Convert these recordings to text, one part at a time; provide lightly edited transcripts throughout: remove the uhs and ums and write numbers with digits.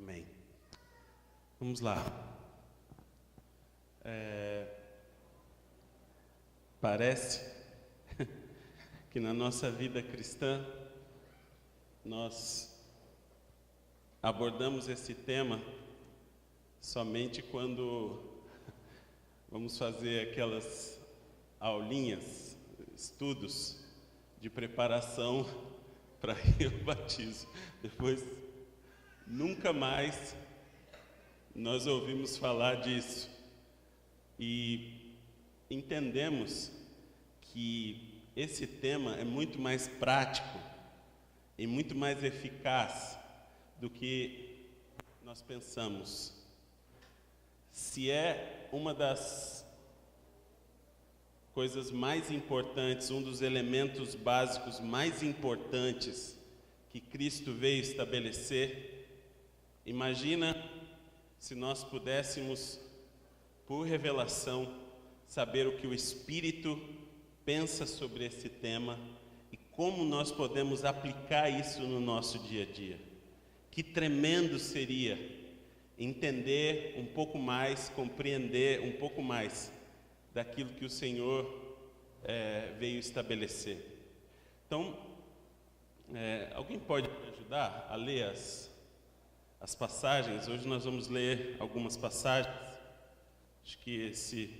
Amém. Vamos lá. Parece que na nossa vida cristã nós abordamos esse tema somente quando vamos fazer aquelas aulinhas, estudos de preparação para ir ao batismo. Depois, nunca mais nós ouvimos falar disso. E entendemos que esse tema é muito mais prático e muito mais eficaz do que nós pensamos. Se é uma das coisas mais importantes, um dos elementos básicos mais importantes que Cristo veio estabelecer, imagina se nós pudéssemos, por revelação, saber o que o Espírito pensa sobre esse tema e como nós podemos aplicar isso no nosso dia a dia. Que tremendo seria entender um pouco mais, compreender um pouco mais daquilo que o Senhor veio estabelecer. Então, alguém pode me ajudar a ler as passagens? Hoje nós vamos ler algumas passagens. Acho que esse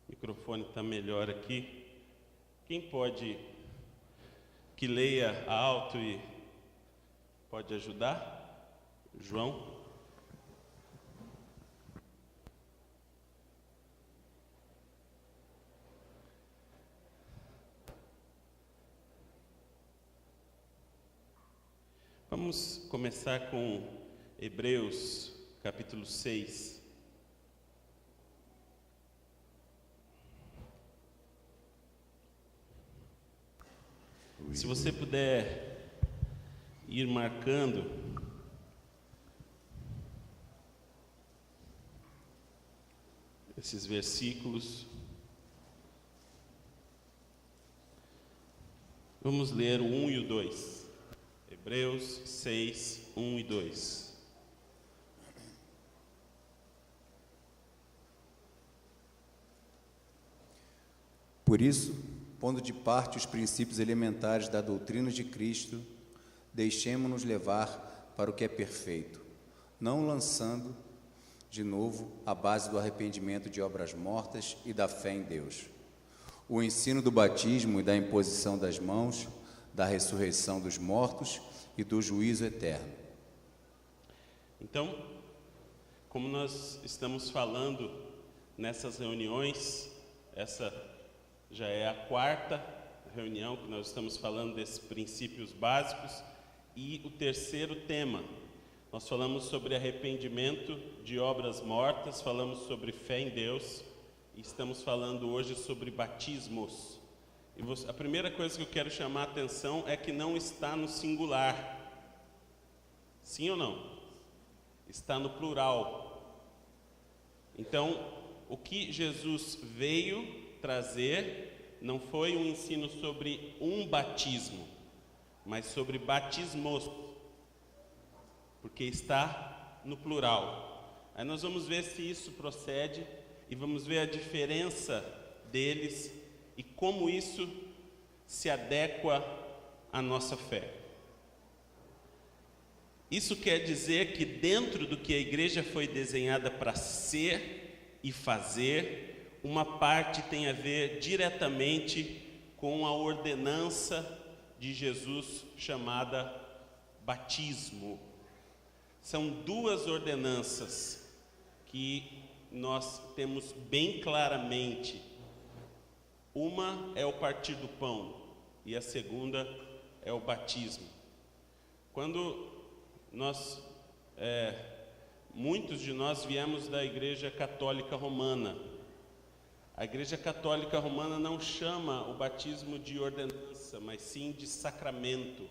microfone está melhor aqui. Quem pode que leia alto e pode ajudar? João? Vamos começar com Hebreus, capítulo 6. Se você puder ir marcando esses versículos, vamos ler o 1 e o 2. Hebreus 6, 1 e 2. Por isso, pondo de parte os princípios elementares da doutrina de Cristo, deixemo-nos levar para o que é perfeito, não lançando de novo a base do arrependimento de obras mortas e da fé em Deus. O ensino do batismo e da imposição das mãos, da ressurreição dos mortos e do juízo eterno. Então, como nós estamos falando nessas reuniões, essa já é a quarta reunião que nós estamos falando desses princípios básicos, e o terceiro tema. Nós falamos sobre arrependimento de obras mortas, falamos sobre fé em Deus, e estamos falando hoje sobre batismos. E a primeira coisa que eu quero chamar a atenção é que não está no singular. Sim ou não? Está no plural. Então, o que Jesus veio trazer não foi um ensino sobre um batismo, mas sobre batismos, porque está no plural. Aí nós vamos ver se isso procede e vamos ver a diferença deles e como isso se adequa à nossa fé. Isso quer dizer que dentro do que a igreja foi desenhada para ser e fazer, uma parte tem a ver diretamente com a ordenança de Jesus chamada batismo. São duas ordenanças que nós temos bem claramente. Uma é o partir do pão e a segunda é o batismo. Quando muitos de nós viemos da Igreja Católica Romana. A Igreja Católica Romana não chama o batismo de ordenança, mas sim de sacramento.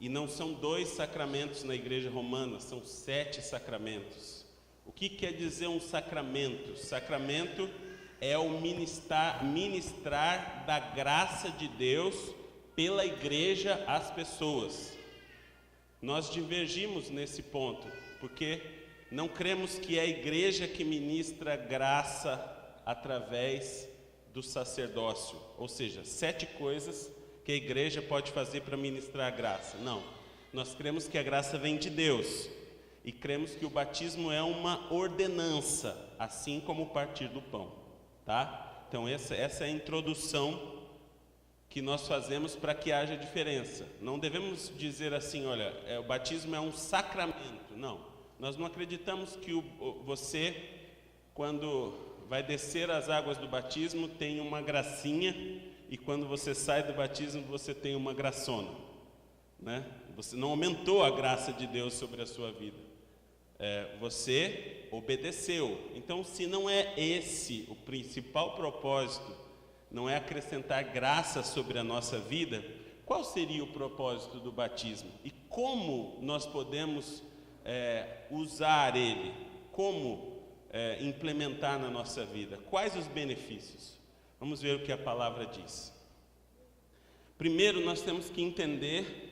E não são 2 sacramentos na Igreja Romana, são 7 sacramentos. O que quer dizer um sacramento? Sacramento é o ministrar da graça de Deus pela Igreja às pessoas. Nós divergimos nesse ponto, porque não cremos que é a igreja que ministra graça através do sacerdócio, ou seja, 7 coisas que a igreja pode fazer para ministrar a graça. Não, nós cremos que a graça vem de Deus e cremos que o batismo é uma ordenança, assim como o partir do pão, tá? Então essa é a introdução que nós fazemos para que haja diferença. Não devemos dizer assim, olha, o batismo é um sacramento. Não, nós não acreditamos que você, quando vai descer as águas do batismo, tem uma gracinha, e quando você sai do batismo, você tem uma graçona, né? Você não aumentou a graça de Deus sobre a sua vida. Você obedeceu. Então, se não é esse o principal propósito, não é acrescentar graça sobre a nossa vida, qual seria o propósito do batismo? E como nós podemos usar ele? Como implementar na nossa vida? Quais os benefícios? Vamos ver o que a palavra diz. Primeiro, nós temos que entender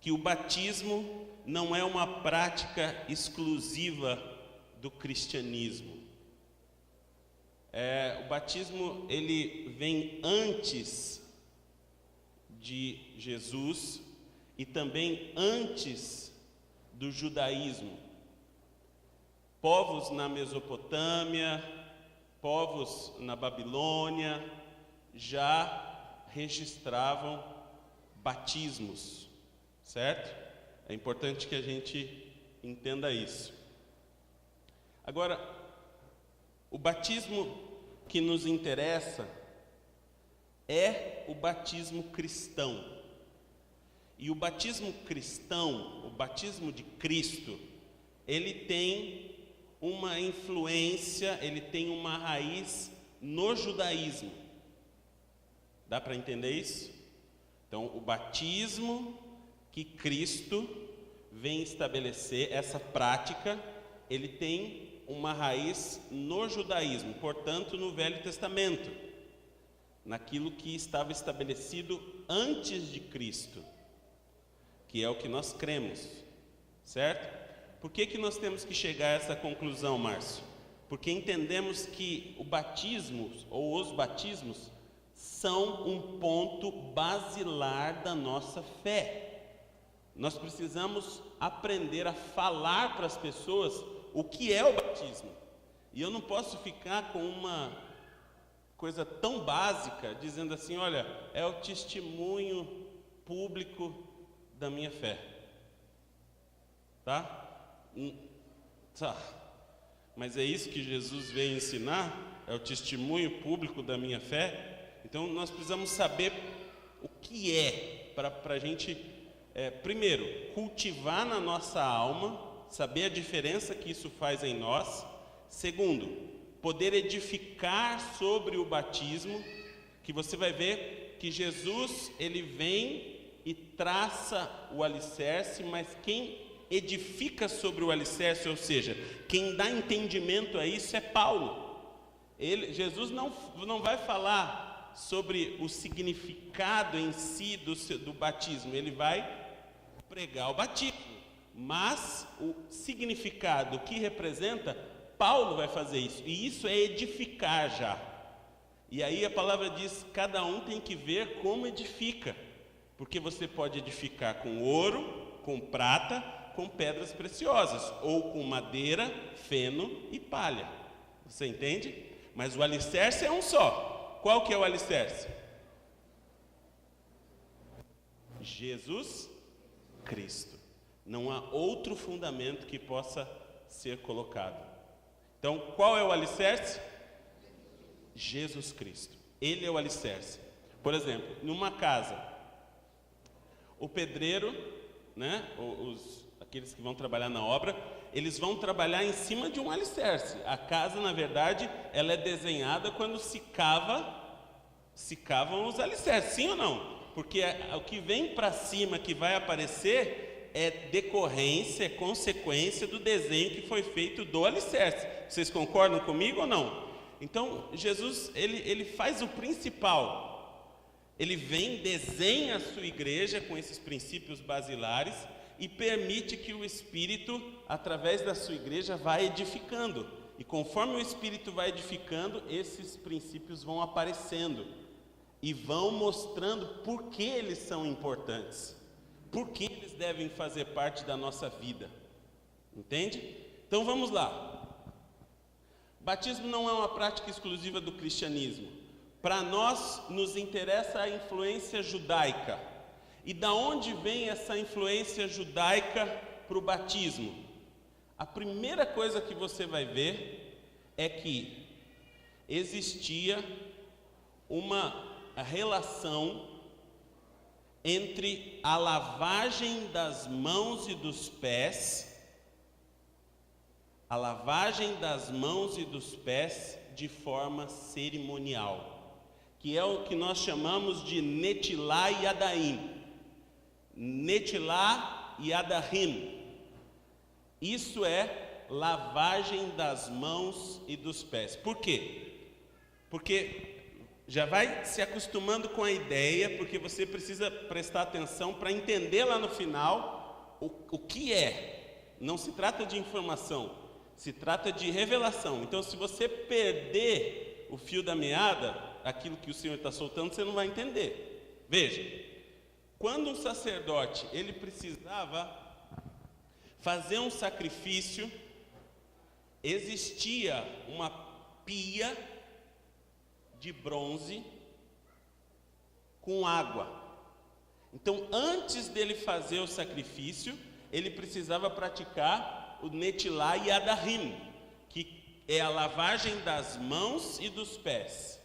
que o batismo não é uma prática exclusiva do cristianismo. O batismo, ele vem antes de Jesus e também antes do judaísmo. Povos na Mesopotâmia, povos na Babilônia já registravam batismos, certo? É importante que a gente entenda isso. Agora, o batismo que nos interessa é o batismo cristão. E o batismo cristão, o batismo de Cristo, ele tem uma influência, ele tem uma raiz no judaísmo. Dá para entender isso? Então, o batismo que Cristo vem estabelecer, essa prática, ele tem uma raiz no judaísmo, portanto no Velho Testamento, naquilo que estava estabelecido antes de Cristo, que é o que nós cremos, certo? Por que nós temos que chegar a essa conclusão, Márcio? Porque entendemos que o batismo, ou os batismos, são um ponto basilar da nossa fé. Nós precisamos aprender a falar para as pessoas o que é o batismo. E eu não posso ficar com uma coisa tão básica, dizendo assim, olha, é o testemunho público da minha fé. Tá? Mas é isso que Jesus veio ensinar? É o testemunho público da minha fé? Então nós precisamos saber o que é, para a gente, primeiro, cultivar na nossa alma, saber a diferença que isso faz em nós. Segundo, poder edificar sobre o batismo, que você vai ver que Jesus, ele vem e traça o alicerce, mas quem edifica sobre o alicerce, ou seja, quem dá entendimento a isso é Paulo. Jesus não vai falar sobre o significado em si do batismo, ele vai pregar o batismo, mas o significado que representa, Paulo vai fazer isso, e isso é edificar já. E aí a palavra diz, cada um tem que ver como edifica, porque você pode edificar com ouro, com prata, com pedras preciosas, ou com madeira, feno e palha. Você entende? Mas o alicerce é um só. Qual que é o alicerce? Jesus Cristo. Não há outro fundamento que possa ser colocado. Então, qual é o alicerce? Jesus Cristo. Ele é o alicerce. Por exemplo, numa casa, o pedreiro, né, aqueles que vão trabalhar na obra, eles vão trabalhar em cima de um alicerce. A casa, na verdade, ela é desenhada quando se cavam os alicerces, sim ou não? Porque o que vem para cima, que vai aparecer, é decorrência, é consequência do desenho que foi feito do alicerce. Vocês concordam comigo ou não? Então, Jesus, ele faz o principal. Ele vem, desenha a sua igreja com esses princípios basilares e permite que o Espírito, através da sua igreja, vá edificando. E conforme o Espírito vai edificando, esses princípios vão aparecendo e vão mostrando por que eles são importantes, por que eles devem fazer parte da nossa vida. Entende? Então vamos lá. Batismo não é uma prática exclusiva do cristianismo. Para nós, nos interessa a influência judaica. E da onde vem essa influência judaica para o batismo? A primeira coisa que você vai ver é que existia uma relação entre a lavagem das mãos e dos pés, de forma cerimonial, que é o que nós chamamos de Netilá e Adaim. Netilá e Adahim. Isso é lavagem das mãos e dos pés. Por quê? Porque já vai se acostumando com a ideia, porque você precisa prestar atenção para entender lá no final o que é. Não se trata de informação, se trata de revelação. Então, se você perder o fio da meada, aquilo que o Senhor está soltando, você não vai entender. Veja, quando um sacerdote ele precisava fazer um sacrifício, existia uma pia de bronze com água. Então, antes dele fazer o sacrifício, ele precisava praticar o Netilá e Adahim, que é a lavagem das mãos e dos pés.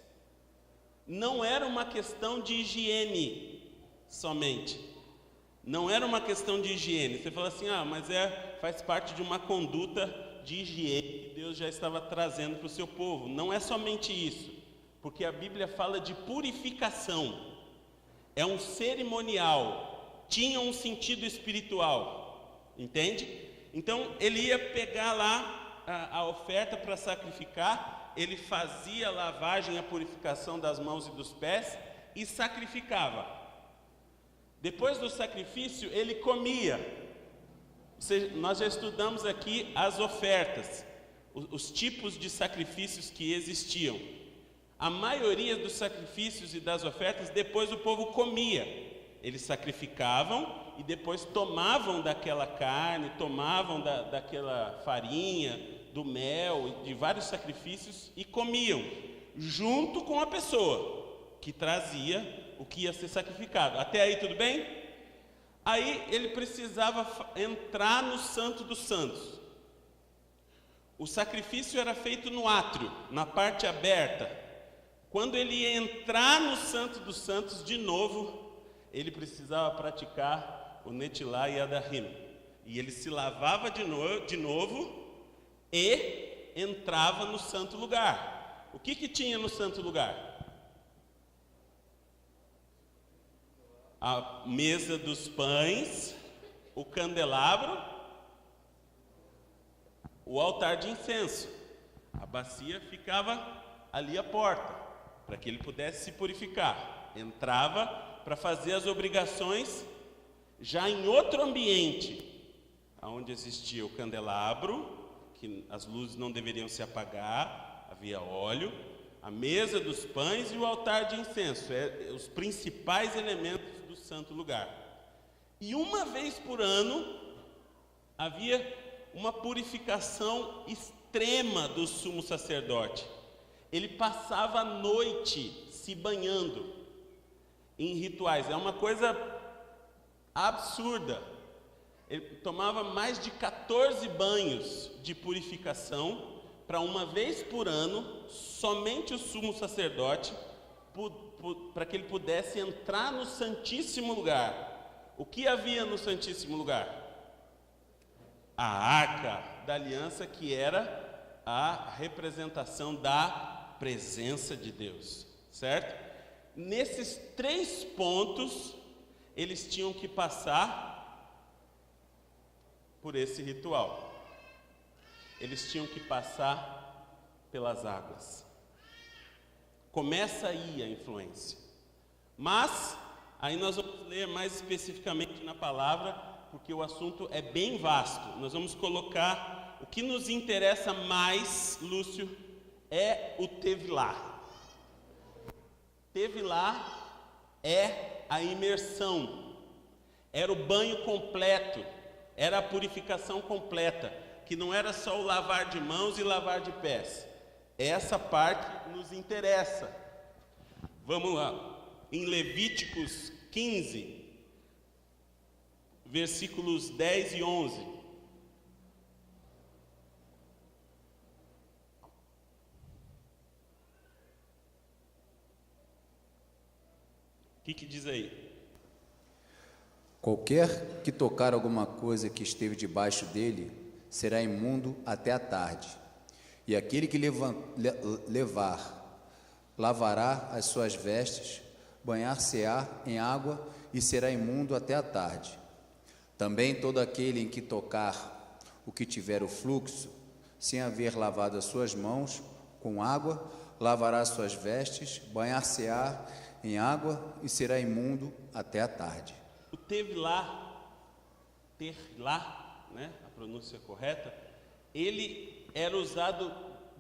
Não era uma questão de higiene somente. Não era uma questão de higiene. Você fala assim, mas faz parte de uma conduta de higiene que Deus já estava trazendo para o seu povo. Não é somente isso, porque a Bíblia fala de purificação. É um cerimonial, tinha um sentido espiritual, entende? Então ele ia pegar lá a oferta para sacrificar, ele fazia a lavagem, a purificação das mãos e dos pés e sacrificava. Depois do sacrifício ele comia. Nós já estudamos aqui as ofertas, os tipos de sacrifícios que existiam. A maioria dos sacrifícios e das ofertas, depois o povo comia. Eles sacrificavam e depois tomavam daquela carne, tomavam daquela farinha, do mel, de vários sacrifícios e comiam, junto com a pessoa que trazia o que ia ser sacrificado. Até aí tudo bem? Aí ele precisava entrar no Santo dos Santos. O sacrifício era feito no átrio, na parte aberta. Quando ele ia entrar no Santo dos Santos de novo, ele precisava praticar o Netilá e Adahim. E ele se lavava de novo e entrava no santo lugar. O que tinha no santo lugar? A mesa dos pães, o candelabro, o altar de incenso. A bacia ficava ali à porta, para que ele pudesse se purificar. Entrava para fazer as obrigações já em outro ambiente, onde existia o candelabro, que as luzes não deveriam se apagar, havia óleo, a mesa dos pães e o altar de incenso, os principais elementos do santo lugar. E uma vez por ano havia uma purificação extrema do sumo sacerdote. Ele passava a noite se banhando em rituais. É uma coisa absurda. Ele tomava mais de 14 banhos de purificação para uma vez por ano, somente o sumo sacerdote, para que ele pudesse entrar no Santíssimo Lugar. O que havia no Santíssimo Lugar? A Arca da Aliança, que era a representação da presença de Deus, certo? Nesses 3 pontos, eles tinham que passar por esse ritual. Eles tinham que passar pelas águas. Começa aí a influência. Mas aí nós vamos ler mais especificamente na palavra, porque o assunto é bem vasto. Nós vamos colocar o que nos interessa mais, Lúcio, é o Tevilá. Tevilá é a imersão, era o banho completo, era a purificação completa, que não era só o lavar de mãos e lavar de pés. Essa parte nos interessa. Vamos lá, em Levíticos 15, versículos 10 e 11. O que diz aí? Qualquer que tocar alguma coisa que esteve debaixo dele será imundo até a tarde. E aquele que lavará as suas vestes, banhar-se-á em água e será imundo até a tarde. Também todo aquele em que tocar o que tiver o fluxo, sem haver lavado as suas mãos com água, lavará as suas vestes, banhar-se-á em água e será imundo até a tarde. O Tevilá, né, a pronúncia correta, ele era usado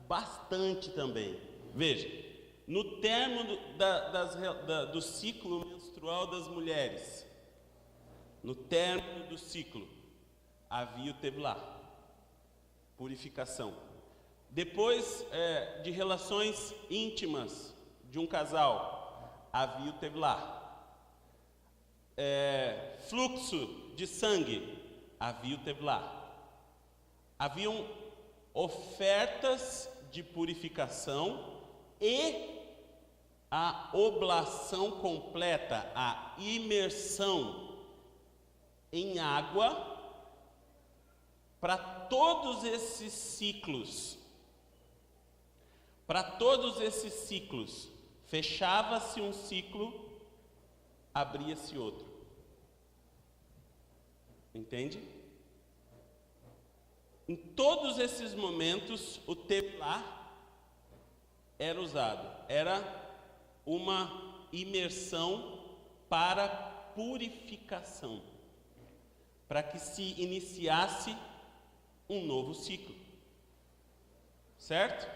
bastante também. Veja, no término do ciclo menstrual das mulheres, no término do ciclo, havia o Tevilá, purificação. Depois de relações íntimas de um casal, havia o Tevilá. Fluxo de sangue, havia o Tevilá. Haviam ofertas de purificação e a oblação completa, a imersão em água para todos esses ciclos. Para todos esses ciclos, fechava-se um ciclo, abria-se outro. Entende? Em todos esses momentos, o Tevilá era usado. Era uma imersão para purificação, para que se iniciasse um novo ciclo. Certo?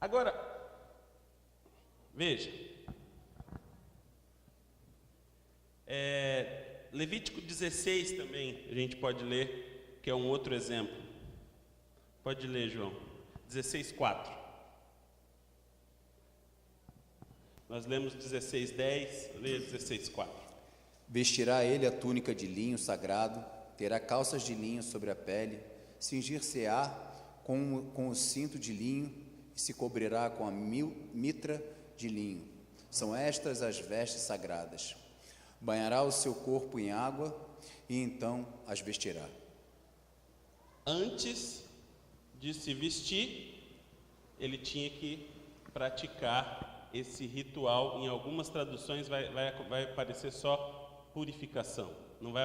Agora, veja. Levítico 16 também, a gente pode ler, que é um outro exemplo. Pode ler, João. 16:4. Nós lemos 16:10, leia 16:4. Vestirá ele a túnica de linho sagrado, terá calças de linho sobre a pele, cingir-se-á com o cinto de linho e se cobrirá com a mitra de linho. São estas as vestes sagradas. Banhará o seu corpo em água e então as vestirá. Antes de se vestir, ele tinha que praticar esse ritual. Em algumas traduções vai aparecer só purificação, não vai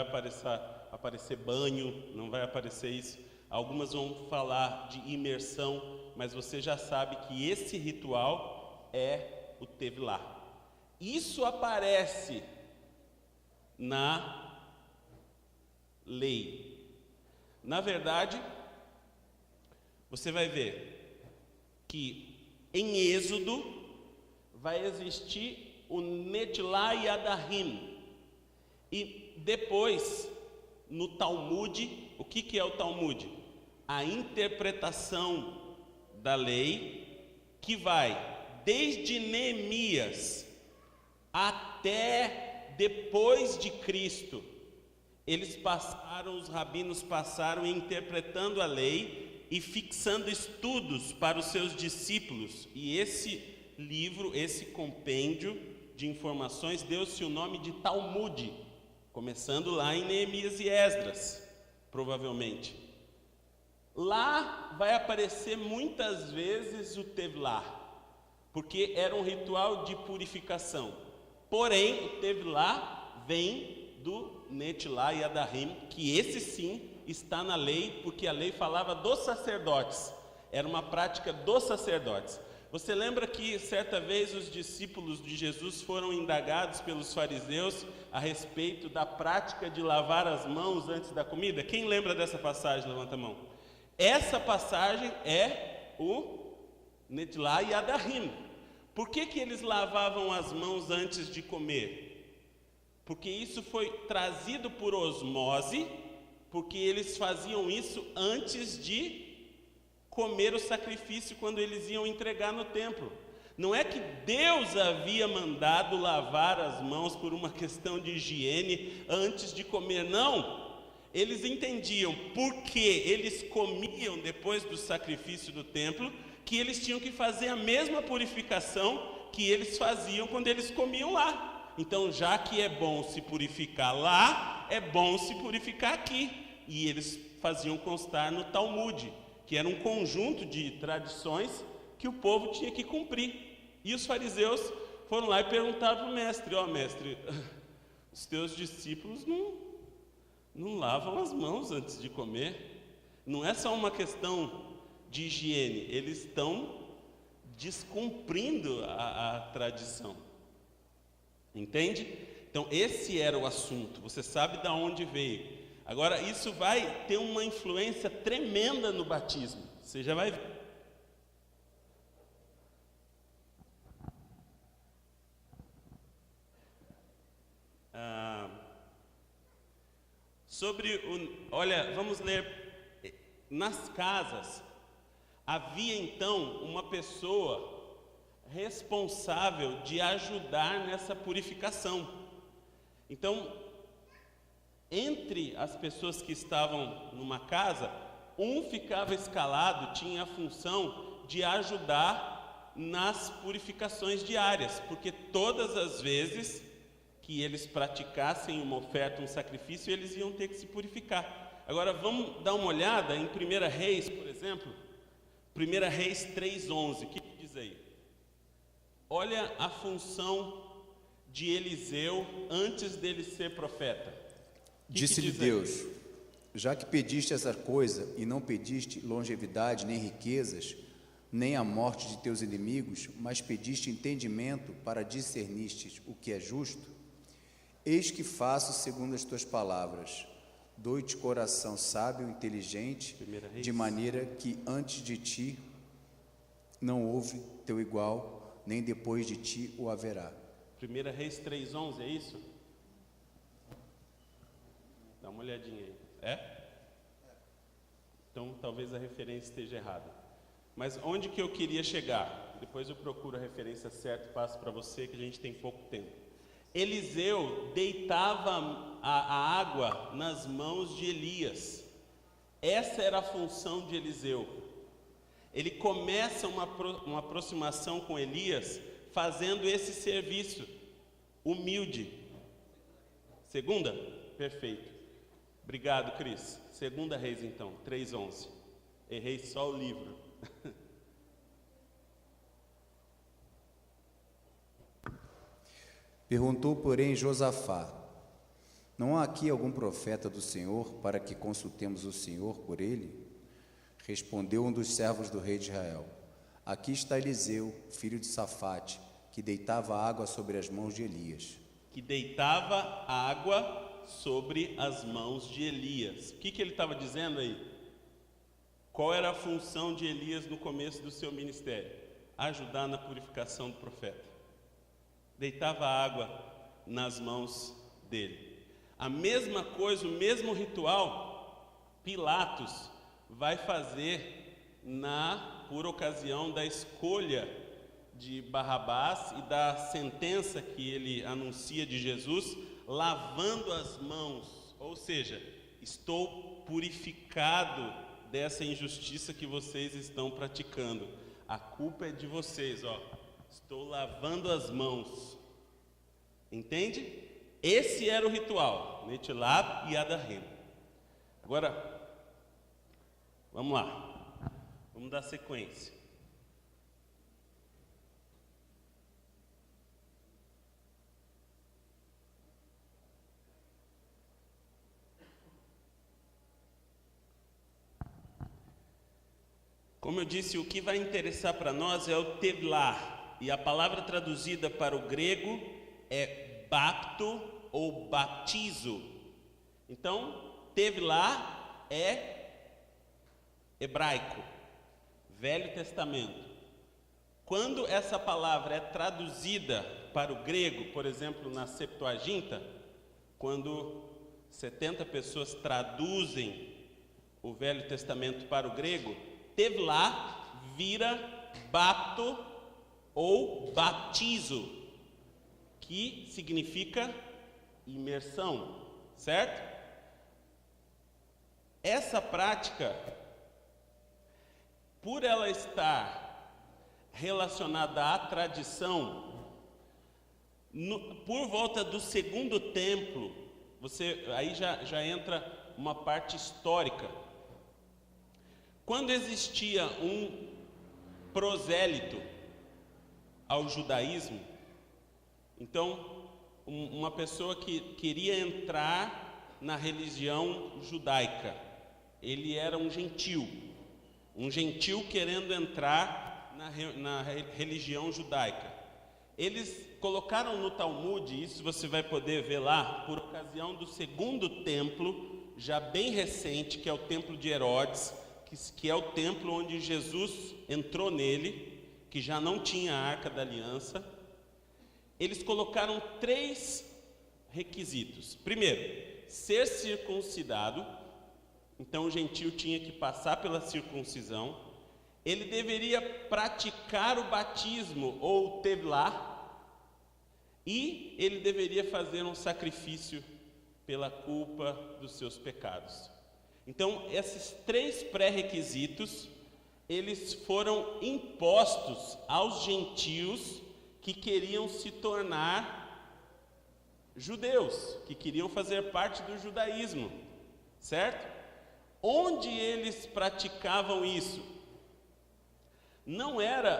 aparecer banho, não vai aparecer isso. Algumas vão falar de imersão, mas você já sabe que esse ritual é o Tevilá. Isso aparece na lei. Na verdade, você vai ver que em Êxodo vai existir o Netilá e Adahim. E depois, no Talmud, o que é o Talmud? A interpretação da lei que vai desde Neemias até depois de Cristo. Os rabinos passaram interpretando a lei e fixando estudos para os seus discípulos. E esse livro, esse compêndio de informações, deu-se o nome de Talmud, começando lá em Neemias e Esdras, provavelmente. Lá vai aparecer muitas vezes o Tevilá, porque era um ritual de purificação. Porém, o Tevilá vem do Netilá e Adahim, que esse sim está na lei, porque a lei falava dos sacerdotes, era uma prática dos sacerdotes. Você lembra que certa vez os discípulos de Jesus foram indagados pelos fariseus a respeito da prática de lavar as mãos antes da comida? Quem lembra dessa passagem? Levanta a mão. Essa passagem é o Netilá e Adarrim. Por que eles lavavam as mãos antes de comer? Porque isso foi trazido por osmose, porque eles faziam isso antes de comer o sacrifício quando eles iam entregar no templo. Não é que Deus havia mandado lavar as mãos por uma questão de higiene antes de comer, não. Eles entendiam porque eles comiam depois do sacrifício do templo, que eles tinham que fazer a mesma purificação que eles faziam quando eles comiam lá. Então, já que é bom se purificar lá, é bom se purificar aqui. E eles faziam constar no Talmud, que era um conjunto de tradições que o povo tinha que cumprir. E os fariseus foram lá e perguntaram para o mestre: mestre, os teus discípulos não lavam as mãos antes de comer. Não é só uma questão de higiene, eles estão descumprindo a tradição. Entende? Então esse era o assunto. Você sabe de onde veio. Agora, isso vai ter uma influência tremenda no batismo. Você já vai ver. Olha, vamos ler. Nas casas, havia então uma pessoa responsável de ajudar nessa purificação. Então, entre as pessoas que estavam numa casa, um ficava escalado, tinha a função de ajudar nas purificações diárias, porque todas as vezes que eles praticassem uma oferta, um sacrifício, eles iam ter que se purificar. Agora vamos dar uma olhada em 1 Reis, por exemplo, 1 Reis 3:11, o que diz aí? Olha a função de Eliseu antes dele ser profeta. Disse-lhe Deus: já que pediste essa coisa e não pediste longevidade, nem riquezas, nem a morte de teus inimigos, mas pediste entendimento para discernistes o que é justo, eis que faço segundo as tuas palavras. Dou-te coração sábio e inteligente, de maneira que antes de ti não houve teu igual, nem depois de ti o haverá. 1 Reis 3:11, é isso? Dá uma olhadinha aí. É? Então talvez a referência esteja errada. Mas onde que eu queria chegar? Depois eu procuro a referência certa e passo para você, que a gente tem pouco tempo. Eliseu deitava a água nas mãos de Elias. Essa era a função de Eliseu. Ele começa uma aproximação com Elias fazendo esse serviço humilde. Segunda? Perfeito. Obrigado, Cris. 2 Reis, então, 3:11. Errei só o livro. Perguntou, porém, Josafá: não há aqui algum profeta do Senhor para que consultemos o Senhor por ele? Respondeu um dos servos do rei de Israel: aqui está Eliseu, filho de Safate, que deitava água sobre as mãos de Elias. Que deitava água sobre as mãos de Elias. O que ele estava dizendo aí? Qual era a função de Elias no começo do seu ministério? Ajudar na purificação do profeta. Deitava água nas mãos dele. A mesma coisa, o mesmo ritual, Pilatos vai fazer por ocasião da escolha de Barrabás e da sentença que ele anuncia de Jesus, lavando as mãos, ou seja, estou purificado dessa injustiça que vocês estão praticando. A culpa é de vocês, estou lavando as mãos. Entende? Esse era o ritual, Netilá e Adarrim. Agora, vamos lá, vamos dar sequência. Como eu disse, o que vai interessar para nós é o tevlah, e a palavra traduzida para o grego é bapto ou batizo. Então, tevlah é hebraico, Velho Testamento. Quando essa palavra é traduzida para o grego, por exemplo, na Septuaginta, quando 70 pessoas traduzem o Velho Testamento para o grego, tevlah vira bapto ou batizo, que significa imersão, certo? Essa prática, por ela estar relacionada à tradição, por volta do segundo templo, aí já entra uma parte histórica. Quando existia um prosélito ao judaísmo, então uma pessoa que queria entrar na religião judaica, ele era um gentil querendo entrar na religião judaica. Eles colocaram no Talmud, isso você vai poder ver lá, por ocasião do segundo templo, já bem recente, que é o templo de Herodes, que é o templo onde Jesus entrou nele, que já não tinha a Arca da Aliança. Eles colocaram 3 requisitos. Primeiro, ser circuncidado. Então o gentil tinha que passar pela circuncisão. Ele deveria praticar o batismo ou tevlah, e ele deveria fazer um sacrifício pela culpa dos seus pecados. Então, esses 3 pré-requisitos, eles foram impostos aos gentios que queriam se tornar judeus, que queriam fazer parte do judaísmo, certo? Onde eles praticavam isso? Não era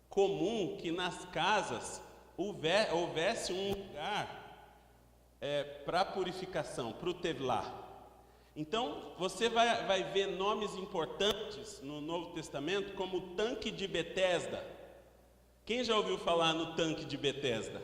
comum que nas casas houvesse um lugar para purificação, para o tevlah. Então, você vai ver nomes importantes no Novo Testamento, como o tanque de Betesda. Quem já ouviu falar no tanque de Betesda?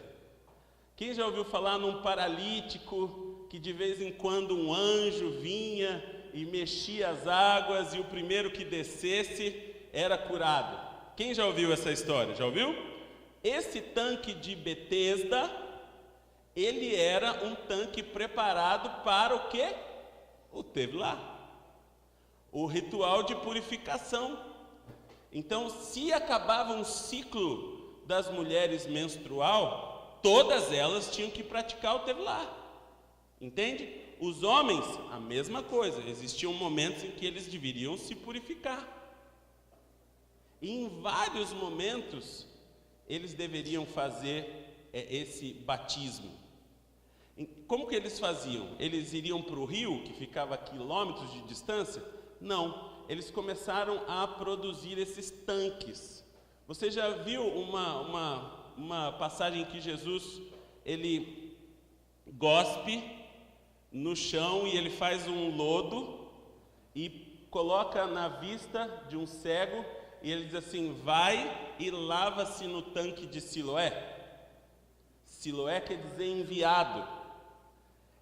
Quem já ouviu falar num paralítico que de vez em quando um anjo vinha e mexia as águas e o primeiro que descesse era curado? Quem já ouviu essa história? Já ouviu? Esse tanque de Betesda, ele era um tanque preparado para o quê? O tevlah, o ritual de purificação. Então, se acabava um ciclo das mulheres menstrual, todas elas tinham que praticar o tevlah. Entende? Os homens, a mesma coisa. Existiam momentos em que eles deveriam se purificar. E em vários momentos, eles deveriam fazer esse batismo. Como que eles faziam? Eles iriam para o rio, que ficava a quilômetros de distância? Não, eles começaram a produzir esses tanques. Você já viu uma passagem que Jesus, ele gospe no chão e ele faz um lodo e coloca na vista de um cego, e ele diz assim: vai e lava-se no tanque de Siloé. Siloé quer dizer enviado.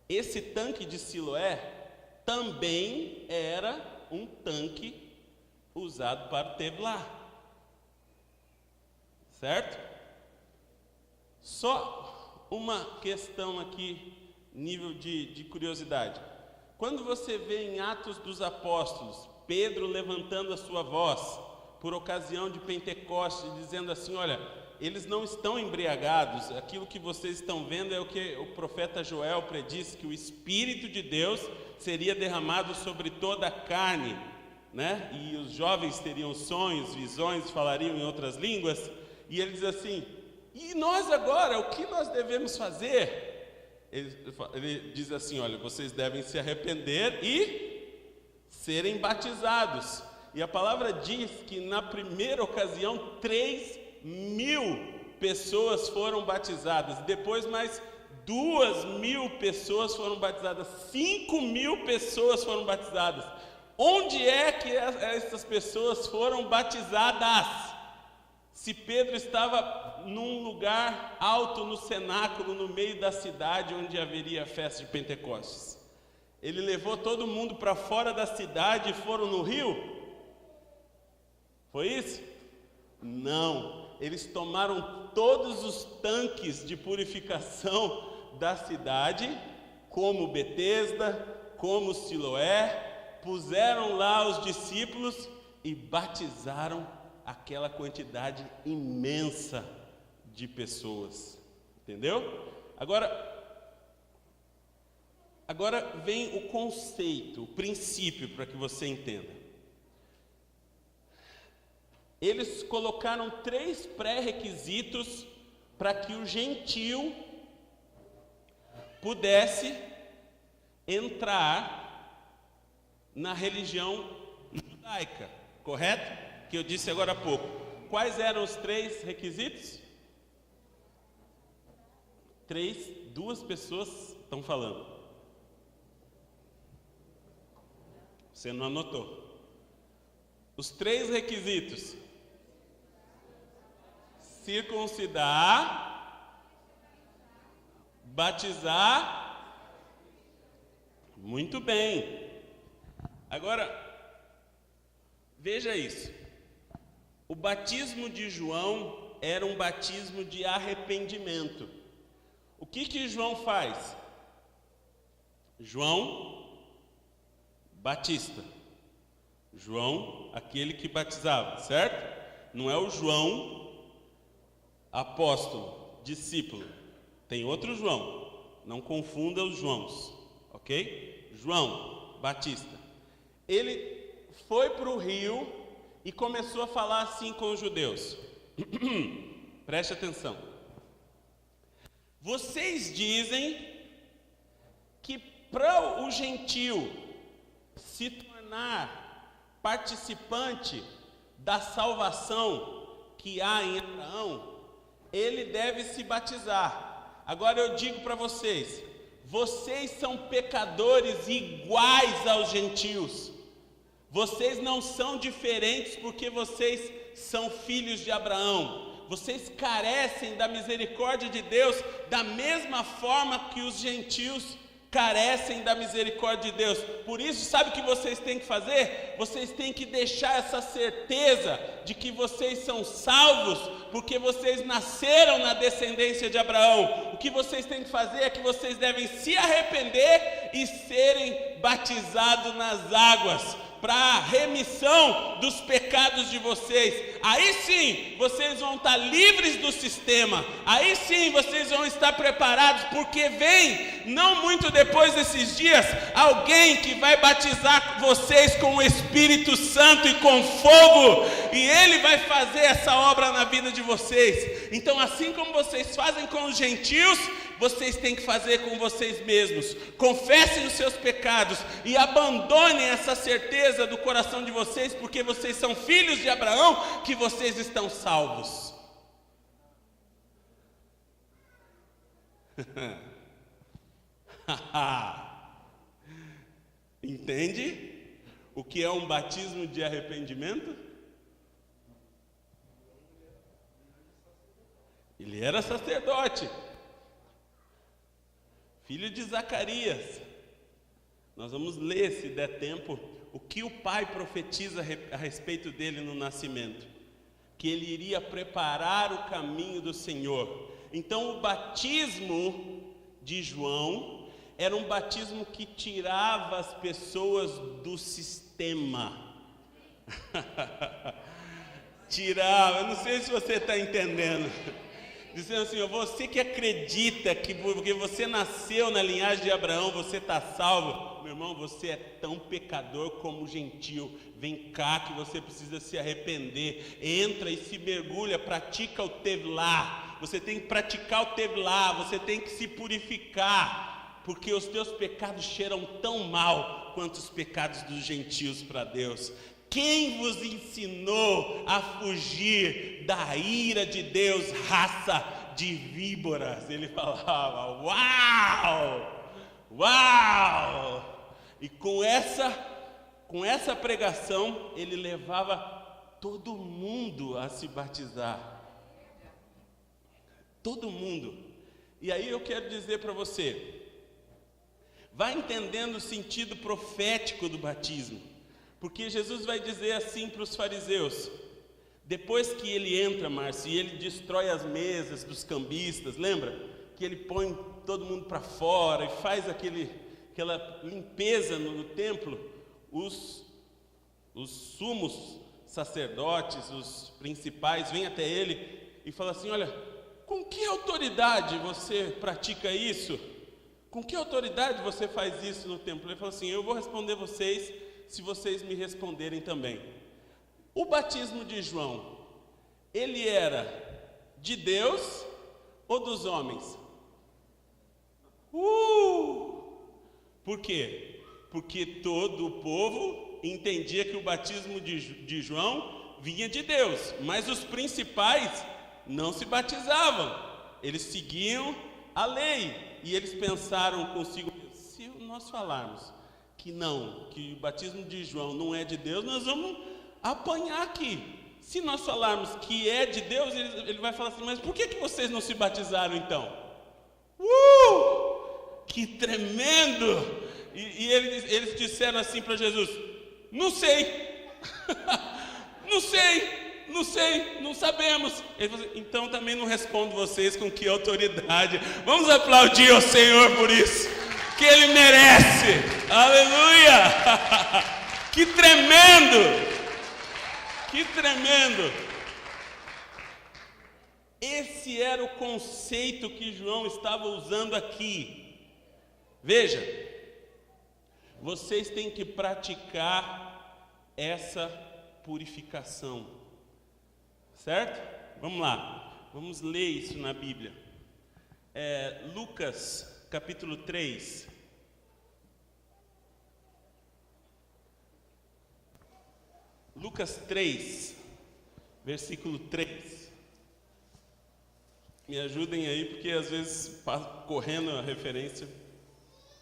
Esse tanque de Siloé também era um tanque usado para o tevlah, certo? Só uma questão aqui, nível de curiosidade. Quando você vê em Atos dos Apóstolos, Pedro levantando a sua voz, por ocasião de Pentecostes, dizendo assim: olha, eles não estão embriagados, aquilo que vocês estão vendo é o que o profeta Joel predisse, que o Espírito de Deus seria derramado sobre toda a carne, né? E os jovens teriam sonhos, visões, falariam em outras línguas. E ele diz assim: e nós agora, o que nós devemos fazer? Ele diz assim: olha, vocês devem se arrepender e serem batizados. E a palavra diz que na primeira ocasião 3.000 pessoas foram batizadas, depois mais 2.000 pessoas foram batizadas, 5.000 pessoas foram batizadas. Onde é que essas pessoas foram batizadas? Se Pedro estava num lugar alto no cenáculo, no meio da cidade, onde haveria a festa de Pentecostes, ele levou todo mundo para fora da cidade e foram no rio? Foi isso? Não, eles tomaram todos os tanques de purificação da cidade, como Betesda, como Siloé, puseram lá os discípulos e batizaram aquela quantidade imensa de pessoas, entendeu? Agora vem o conceito, o princípio, para que você entenda. Eles colocaram 3 pré-requisitos para que o gentio pudesse entrar na religião judaica, correto? Que eu disse agora há pouco. Quais eram os 3 requisitos? 2 pessoas estão falando. Você não anotou. Os 3 requisitos: circuncidar, batizar. Muito bem. Agora, veja isso. O batismo de João era um batismo de arrependimento. O que João faz? João Batista. João, aquele que batizava, certo? Não é o João apóstolo, discípulo. Tem outro João. Não confunda os Joãos, ok? João Batista. Ele foi para o rio e começou a falar assim com os judeus. Preste atenção. Vocês dizem que para o gentio se tornar participante da salvação que há em Abraão, ele deve se batizar. Agora eu digo para vocês, vocês são pecadores iguais aos gentios. Vocês não são diferentes porque vocês são filhos de Abraão. Vocês carecem da misericórdia de Deus da mesma forma que os gentios carecem da misericórdia de Deus. Por isso, sabe o que vocês têm que fazer? Vocês têm que deixar essa certeza de que vocês são salvos, porque vocês nasceram na descendência de Abraão. O que vocês têm que fazer é que vocês devem se arrepender e serem batizados nas águas, para a remissão dos pecados de vocês. Aí sim, vocês vão estar livres do sistema. Aí sim, vocês vão estar preparados, porque vem, não muito depois desses dias, alguém que vai batizar vocês com o Espírito Santo e com fogo, e ele vai fazer essa obra na vida de vocês. Então, assim como vocês fazem com os gentios, vocês têm que fazer com vocês mesmos. Confessem os seus pecados e abandonem essa certeza do coração de vocês, porque vocês são filhos de Abraão, que vocês estão salvos. Entende o que é um batismo de arrependimento? Ele era sacerdote, filho de Zacarias. Nós vamos ler, se der tempo, o que o pai profetiza a respeito dele no nascimento, que ele iria preparar o caminho do Senhor. Então, o batismo de João era um batismo que tirava as pessoas do sistema. Tirava, eu não sei se você está entendendo. Dizendo assim, você que acredita que porque você nasceu na linhagem de Abraão, você está salvo. Meu irmão, você é tão pecador como o gentio. Vem cá que você precisa se arrepender. Entra e se mergulha, pratica o tevlá. Você tem que praticar o tevlá, você tem que se purificar, porque os teus pecados cheiram tão mal quanto os pecados dos gentios para Deus. Quem vos ensinou a fugir da ira de Deus, raça de víboras? Ele falava, uau, uau! E com essa com essa pregação, ele levava todo mundo a se batizar. Todo mundo. E aí eu quero dizer para você, vai entendendo o sentido profético do batismo, porque Jesus vai dizer assim para os fariseus, depois que ele entra, Márcio, e ele destrói as mesas dos cambistas, lembra? Que ele põe todo mundo para fora e faz aquela limpeza no templo, os sumos sacerdotes, os principais, vêm até ele e falam assim, olha, com que autoridade você pratica isso? Com que autoridade você faz isso no templo? Ele falou assim, eu vou responder vocês, se vocês me responderem também. O batismo de João, ele era de Deus ou dos homens? Por quê? Porque todo o povo entendia que o batismo de João vinha de Deus, mas os principais não se batizavam, eles seguiam a lei, e eles pensaram consigo, se nós falarmos que não, que o batismo de João não é de Deus, nós vamos apanhar aqui. Se nós falarmos que é de Deus, ele vai falar assim, mas por que vocês não se batizaram então? Que tremendo! E eles disseram assim para Jesus, não sei, não sei, não sabemos. Ele falou assim, então também não respondo vocês com que autoridade. Vamos aplaudir ao Senhor por isso, que Ele merece. Aleluia! Que tremendo! Que tremendo! Esse era o conceito que João estava usando aqui. Veja, vocês têm que praticar essa purificação, certo? Vamos lá, vamos ler isso na Bíblia. Lucas capítulo 3. Lucas 3, versículo 3. Me ajudem aí, porque às vezes correndo a referência.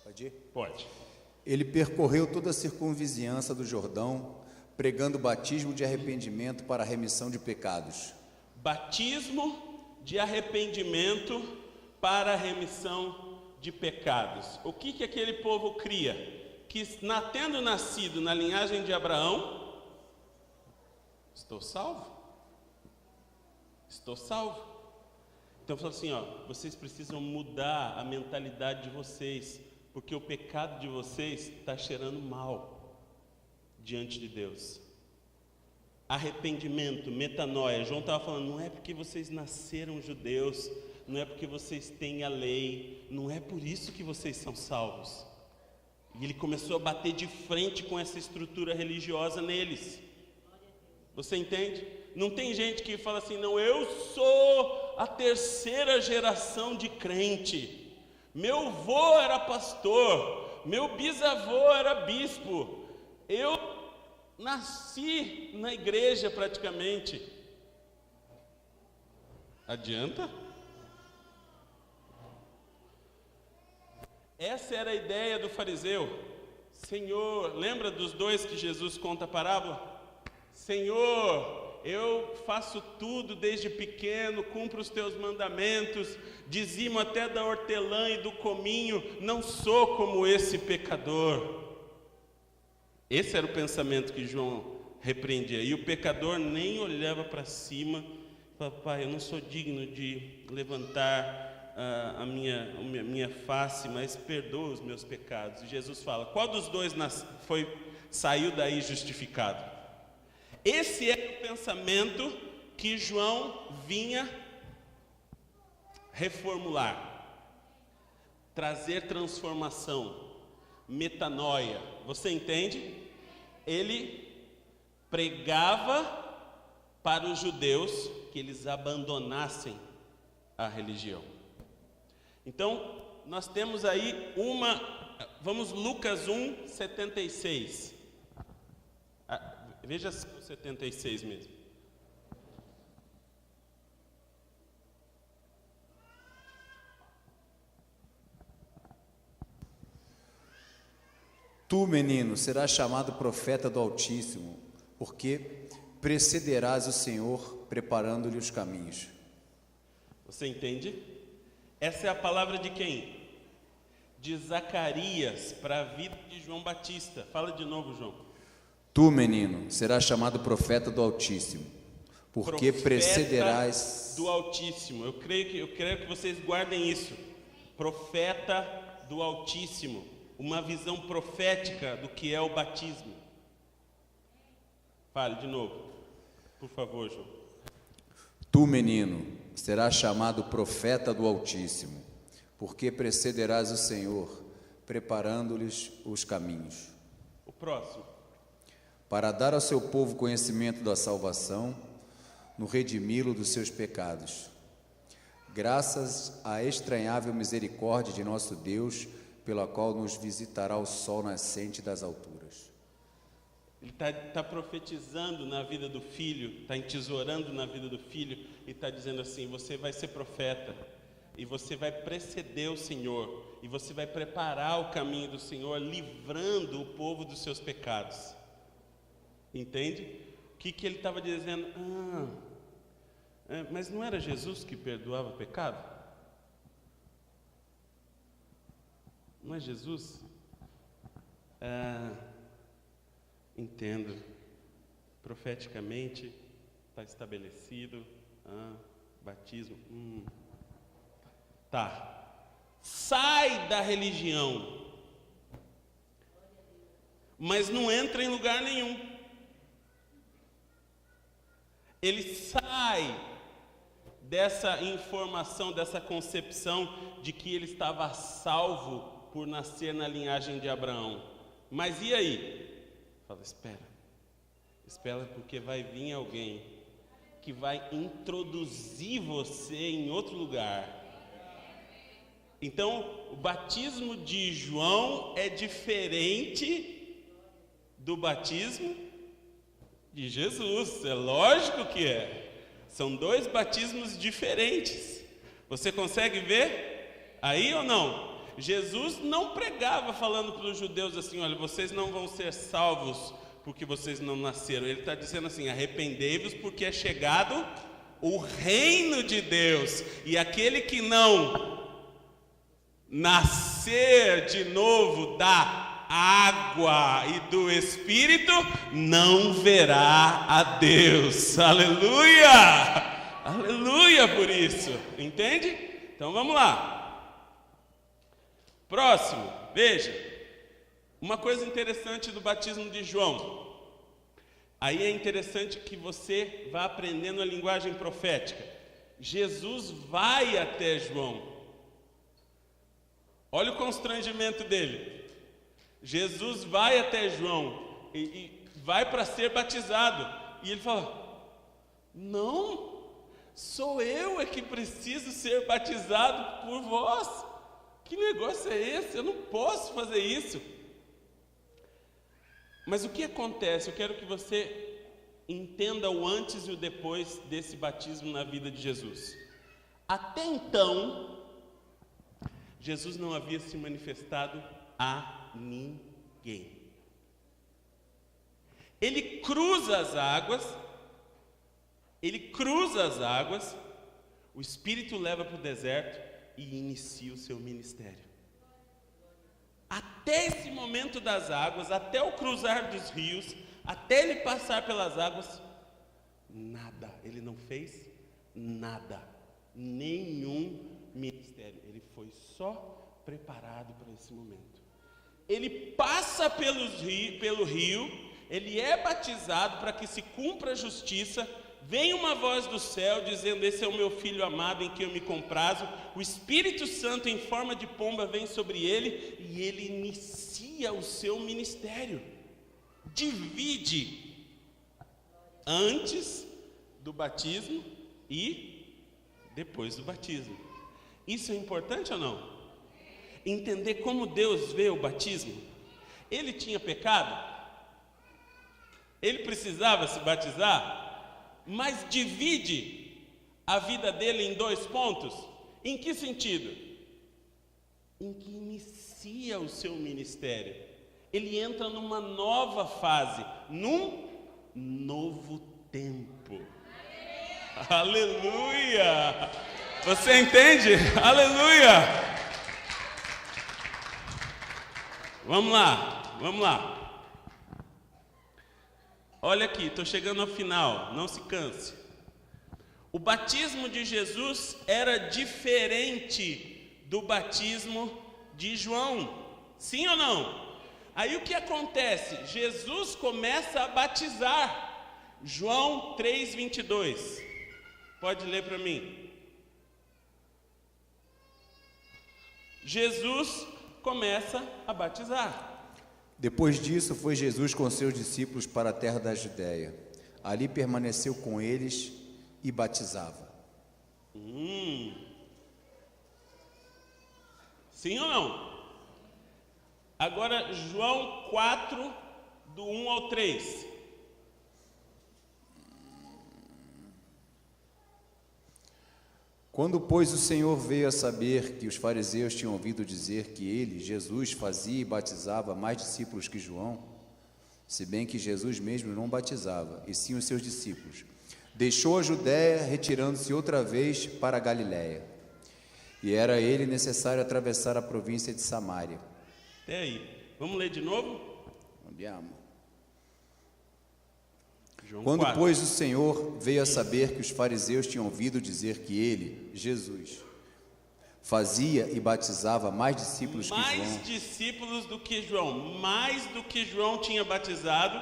Pode ir? Pode. Ele percorreu toda a circunvizinhança do Jordão, pregando o batismo de arrependimento para a remissão de pecados. Batismo de arrependimento para a remissão de pecados. O que aquele povo cria? Que tendo nascido na linhagem de Abraão, estou salvo. Estou salvo. Então falou assim, vocês precisam mudar a mentalidade de vocês, porque o pecado de vocês está cheirando mal diante de Deus. Arrependimento, metanoia. João estava falando, não é porque vocês nasceram judeus, não é porque vocês têm a lei, não é por isso que vocês são salvos. E ele começou a bater de frente com essa estrutura religiosa neles. Você entende? Não tem gente que fala assim, não, eu sou a terceira geração de crente. Meu avô era pastor, meu bisavô era bispo. Eu nasci na igreja praticamente. Adianta? Essa era a ideia do fariseu. Senhor, lembra dos dois que Jesus conta a parábola? Senhor, eu faço tudo desde pequeno, cumpro os teus mandamentos, dizimo até da hortelã e do cominho, não sou como esse pecador. Esse era o pensamento que João repreendia. E o pecador nem olhava para cima, falava, pai, eu não sou digno de levantar a minha face, mas perdoa os meus pecados. E Jesus fala, qual dos dois saiu daí justificado? Esse é o pensamento que João vinha reformular, trazer transformação, metanoia. Você entende? Ele pregava para os judeus que eles abandonassem a religião. Então, nós temos aí vamos Lucas 1, 76. Veja o 76 mesmo. Tu, menino, serás chamado profeta do Altíssimo, porque precederás o Senhor, preparando-lhe os caminhos. Você entende? Essa é a palavra de quem? De Zacarias para a vida de João Batista. Fala de novo, João. Tu, menino, serás chamado profeta do Altíssimo, porque Profeta precederás do Altíssimo. Eu quero que vocês guardem isso. Profeta do Altíssimo. Uma visão profética do que é o batismo. Fale de novo, por favor, João. Tu, menino, serás chamado profeta do Altíssimo, porque precederás o Senhor, preparando-lhes os caminhos. O próximo. Para dar ao seu povo conhecimento da salvação, no redimi-lo dos seus pecados. Graças à estranhável misericórdia de nosso Deus, pela qual nos visitará o sol nascente das alturas. Ele está profetizando na vida do filho, está entesourando na vida do filho, e está dizendo assim: você vai ser profeta, e você vai preceder o Senhor, e você vai preparar o caminho do Senhor, livrando o povo dos seus pecados. Entende? O que ele estava dizendo? Mas não era Jesus que perdoava o pecado? Não é Jesus? Entendo. Profeticamente está estabelecido. Batismo. Tá. Sai da religião. Mas não entra em lugar nenhum. Ele sai dessa informação, dessa concepção de que ele estava salvo por nascer na linhagem de Abraão. Mas e aí? Fala, espera, porque vai vir alguém que vai introduzir você em outro lugar. Então, o batismo de João é diferente do batismo de Jesus. É lógico que é. São dois batismos diferentes. Você consegue ver aí ou não? Jesus não pregava falando para os judeus assim: olha, vocês não vão ser salvos porque vocês não nasceram. Ele está dizendo assim: arrependei-vos porque é chegado o reino de Deus, e aquele que não nascer de novo da água e do Espírito não verá a Deus. Aleluia! Aleluia por isso. Entende? Então vamos lá. Próximo, veja, uma coisa interessante do batismo de João. Aí é interessante que você vá aprendendo a linguagem profética. Jesus vai até João. Olha o constrangimento dele. Jesus vai até João e vai para ser batizado. E ele fala: não, sou eu que preciso ser batizado por vós. Que negócio é esse? Eu não posso fazer isso. Mas o que acontece? Eu quero que você entenda o antes e o depois desse batismo na vida de Jesus. Até então, Jesus não havia se manifestado a ninguém. Ele cruza as águas, o Espírito leva para o deserto e inicia o seu ministério. Até esse momento das águas, até o cruzar dos rios, até ele passar pelas águas, nada, ele não fez nada, nenhum ministério, ele foi só preparado para esse momento. Ele passa pelo rio, ele é batizado para que se cumpra a justiça. Vem uma voz do céu dizendo: esse é o meu filho amado em quem eu me comprazo. O Espírito Santo em forma de pomba vem sobre ele e ele inicia o seu ministério. Divide antes do batismo e depois do batismo. Isso é importante ou não? Entender como Deus vê o batismo. Ele tinha pecado? Ele precisava se batizar? Mas divide a vida dele em dois pontos. Em que sentido? Em que inicia o seu ministério. ele entra numa nova fase, num novo tempo. Aleluia! Você entende? Aleluia! Vamos lá. Olha aqui, estou chegando ao final, não se canse. O batismo de Jesus era diferente do batismo de João, sim ou não? Aí o que acontece? Jesus começa a batizar. João 3:22. Pode ler para mim. Jesus começa a batizar. Depois disso, foi Jesus com seus discípulos para a terra da Judéia. Ali permaneceu com eles e batizava. Sim ou não? Agora, João 4, do 1 ao 3. Quando, pois, o Senhor veio a saber que os fariseus tinham ouvido dizer que ele, Jesus, fazia e batizava mais discípulos que João, se bem que Jesus mesmo não batizava, e sim os seus discípulos, deixou a Judéia, retirando-se outra vez para a Galiléia. E era a ele necessário atravessar a província de Samaria. Até aí. Vamos ler de novo? Andiamo. João Quando, 4. pois, o Senhor veio a saber que os fariseus tinham ouvido dizer que ele, Jesus, fazia e batizava mais discípulos que João. Mais discípulos do que João. Mais do que João tinha batizado,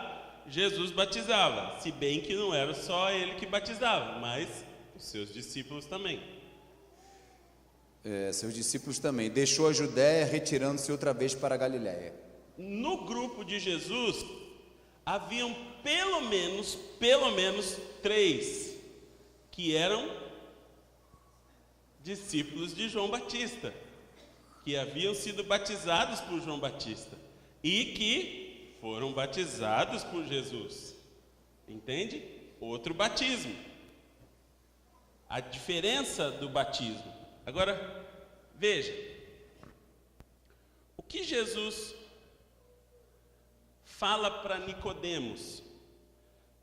Jesus batizava. Se bem que não era só ele que batizava, mas os seus discípulos também. Seus discípulos também. Deixou a Judéia, retirando-se outra vez para a Galiléia. No grupo de Jesus, haviam pelo menos 3 que eram discípulos de João Batista, que haviam sido batizados por João Batista e que foram batizados por Jesus. Entende? Outro batismo. A diferença do batismo. Agora, veja, o que Jesus fala para Nicodemos?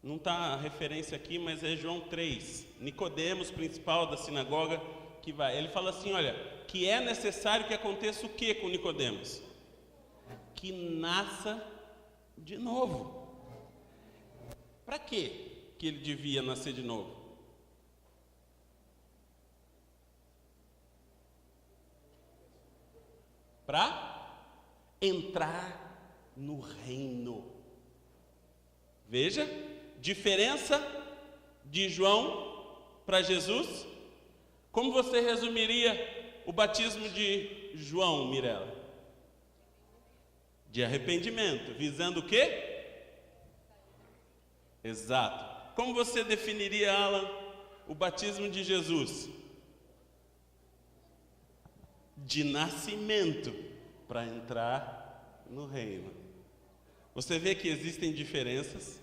Não está a referência aqui, mas é João 3. Nicodemos, principal da sinagoga, que vai. Ele fala assim, olha, que é necessário que aconteça o que com Nicodemos? Que nasça de novo. Para quê que ele devia nascer de novo? Para entrar no reino. Veja, diferença de João para Jesus. Como você resumiria o batismo de João, Mirella? De arrependimento, visando o quê? Exato. Como você definiria, Alan, o batismo de Jesus? De nascimento para entrar no reino. Você vê que existem diferenças.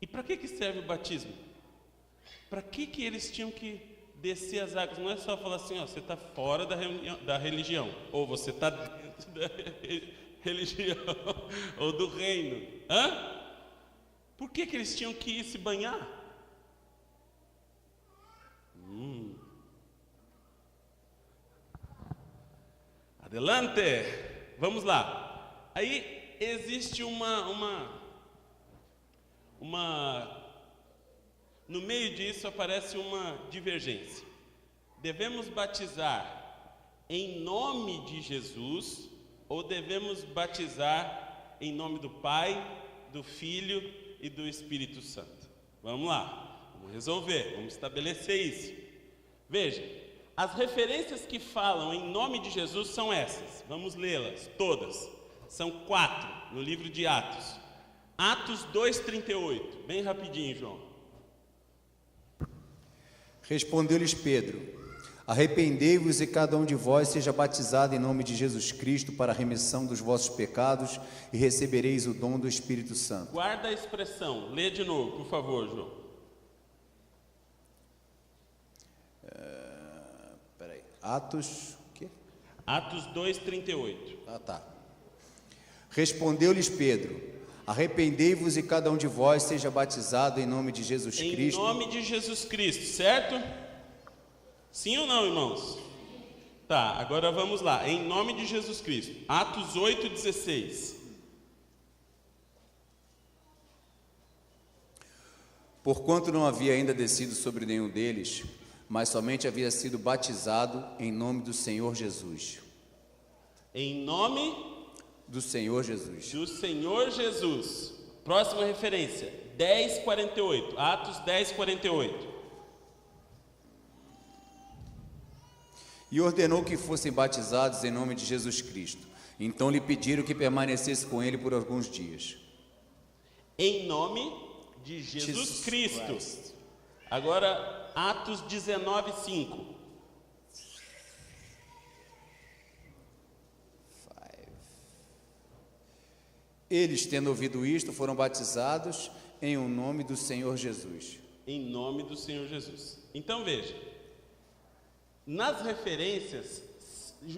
E para que serve o batismo? Para que eles tinham que descer as águas? Não é só falar assim, ó, você está fora da religião, ou você está dentro da religião, ou do reino. Por que eles tinham que ir se banhar? Adelante, vamos lá. Aí existe no meio disso aparece uma divergência. Devemos batizar em nome de Jesus ou devemos batizar em nome do Pai, do Filho e do Espírito Santo? Vamos lá, vamos resolver, vamos estabelecer isso. Veja, as referências que falam em nome de Jesus são essas. Vamos lê-las todas. São 4 no livro de Atos. Atos 2:38. Bem rapidinho, João. Respondeu-lhes Pedro: arrependei-vos e cada um de vós seja batizado em nome de Jesus Cristo para a remissão dos vossos pecados e recebereis o dom do Espírito Santo. Guarda a expressão. Lê de novo, por favor, João. Atos, o quê? Atos 2:38. Tá. Respondeu-lhes Pedro: arrependei-vos e cada um de vós seja batizado em nome de Jesus Cristo. Em nome de Jesus Cristo, certo? Sim ou não, irmãos? Tá, agora vamos lá. Em nome de Jesus Cristo. Atos 8:16. Porquanto não havia ainda descido sobre nenhum deles, mas somente havia sido batizado em nome do Senhor Jesus. Em nome do Senhor Jesus. Do Senhor Jesus. Próxima referência, 10:48. Atos 10:48. E ordenou que fossem batizados em nome de Jesus Cristo. Então lhe pediram que permanecesse com ele por alguns dias. Em nome de Jesus Cristo. Agora, Atos 19:5. Eles, tendo ouvido isto, foram batizados em o nome do Senhor Jesus. Em nome do Senhor Jesus. Então veja, nas referências,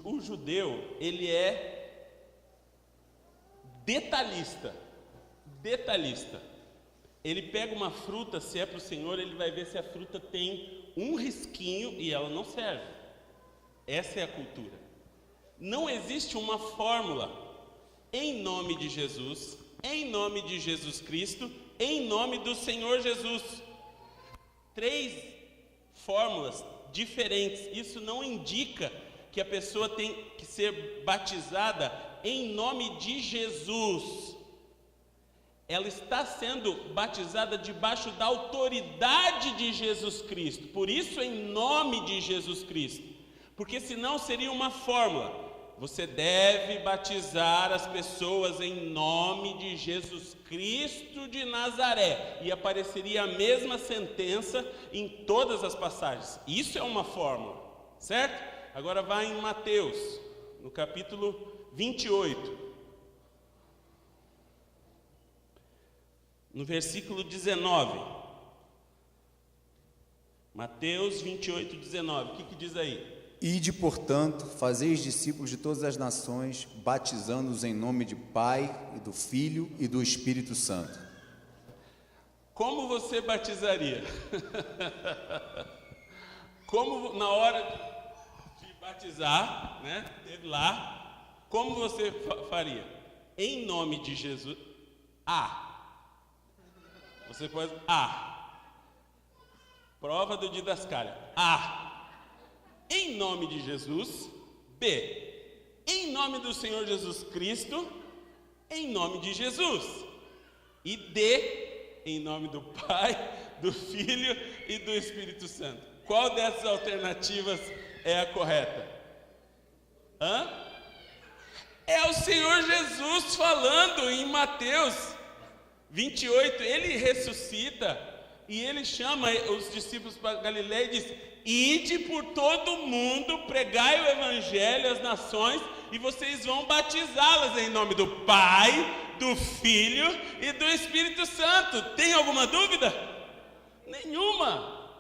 o judeu, ele é detalhista. Ele pega uma fruta, se é para o Senhor, ele vai ver se a fruta tem um risquinho e ela não serve. Essa é a cultura. Não existe uma fórmula. Em nome de Jesus, em nome de Jesus Cristo, em nome do Senhor Jesus. 3 fórmulas diferentes. Isso não indica que a pessoa tem que ser batizada em nome de Jesus. Ela está sendo batizada debaixo da autoridade de Jesus Cristo. Por isso, em nome de Jesus Cristo. Porque senão seria uma fórmula. Você deve batizar as pessoas em nome de Jesus Cristo de Nazaré. E apareceria a mesma sentença em todas as passagens. Isso é uma fórmula, certo? Agora vai em Mateus, no capítulo 28. No versículo 19. Mateus 28, 19. O que diz aí? Ide, portanto, fazeis discípulos de todas as nações, batizando-os em nome de Pai, e do Filho e do Espírito Santo. Como você batizaria? Como na hora de batizar, né? Teve lá, como você faria? Em nome de Jesus. Você pode. Prova do Didascalha. Em nome de Jesus. B. Em nome do Senhor Jesus Cristo. Em nome de Jesus. E D. Em nome do Pai, do Filho e do Espírito Santo. Qual dessas alternativas é a correta? É o Senhor Jesus falando em Mateus 28. Ele ressuscita e ele chama os discípulos para Galileia e diz: ide por todo o mundo, pregai o evangelho às nações e vocês vão batizá-las em nome do Pai, do Filho e do Espírito Santo. Tem alguma dúvida? Nenhuma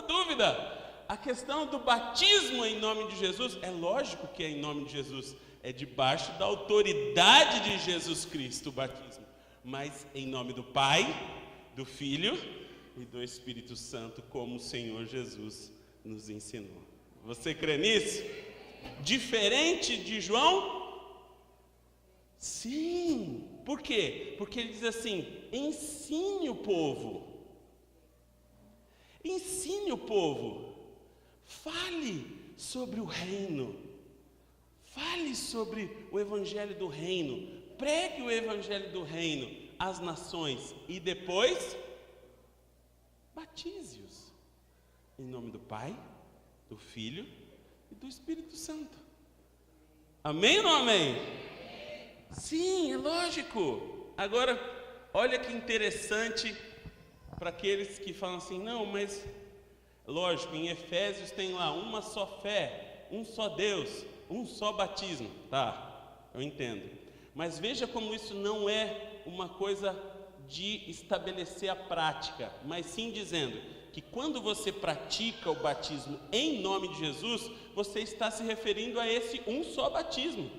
dúvida. A questão do batismo em nome de Jesus, é lógico que é em nome de Jesus, é debaixo da autoridade de Jesus Cristo o batismo, mas em nome do Pai, do Filho e do Espírito Santo, como o Senhor Jesus nos ensinou. Você crê nisso? Diferente de João? Sim. Por quê? Porque ele diz assim: ensine o povo. Ensine o povo. Fale sobre o reino. Fale sobre o evangelho do reino. Pregue o evangelho do reino às nações e depois batize-os em nome do Pai, do Filho e do Espírito Santo. Amém ou não amém? Sim, é lógico. Agora, olha que interessante para aqueles que falam assim: não, mas lógico, em Efésios tem lá uma só fé, um só Deus, um só batismo. Tá, eu entendo. Mas veja como isso não é uma coisa de estabelecer a prática, mas sim dizendo que quando você pratica o batismo em nome de Jesus, você está se referindo a esse um só batismo.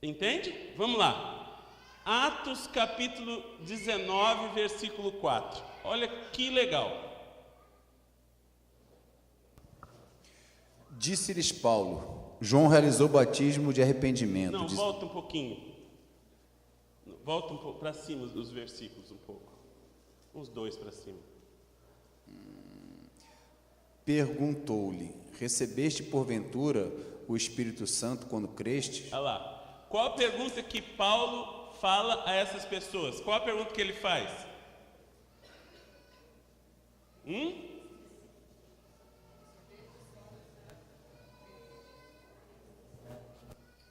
Entende? Vamos lá. Atos capítulo 19, versículo 4. Olha que legal. Disse-lhes Paulo: João realizou batismo de arrependimento. Não, volta um pouquinho. Volta para cima dos versículos um pouco. Uns 2 para cima. Perguntou-lhe: Recebeste porventura o Espírito Santo quando creste? Olha lá. Qual a pergunta que Paulo fala a essas pessoas? Qual a pergunta que ele faz? O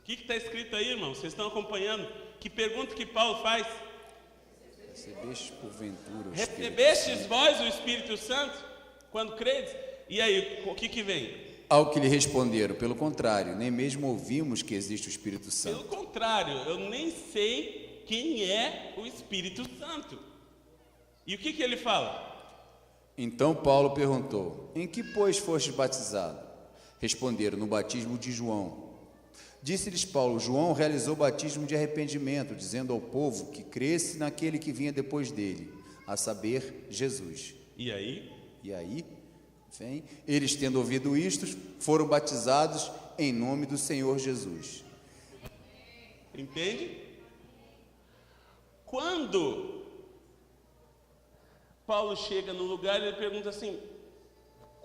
que está escrito aí, irmão? Vocês estão acompanhando? Que pergunta que Paulo faz? Recebeste porventura o Espírito Recebestes Santo? vós o Espírito Santo quando credes? E aí, o que vem? Ao que lhe responderam: Pelo contrário, nem mesmo ouvimos que existe o Espírito Pelo Santo. contrário, eu nem sei quem é o Espírito Santo. E o que ele fala? Então Paulo perguntou: Em que, pois, fostes batizado? Responderam: No batismo de João. Disse-lhes Paulo: João realizou batismo de arrependimento, dizendo ao povo que cresce naquele que vinha depois dele, a saber, Jesus. E aí? Vem, eles, tendo ouvido isto, foram batizados em nome do Senhor Jesus. Entende? Quando Paulo chega no lugar, ele pergunta assim: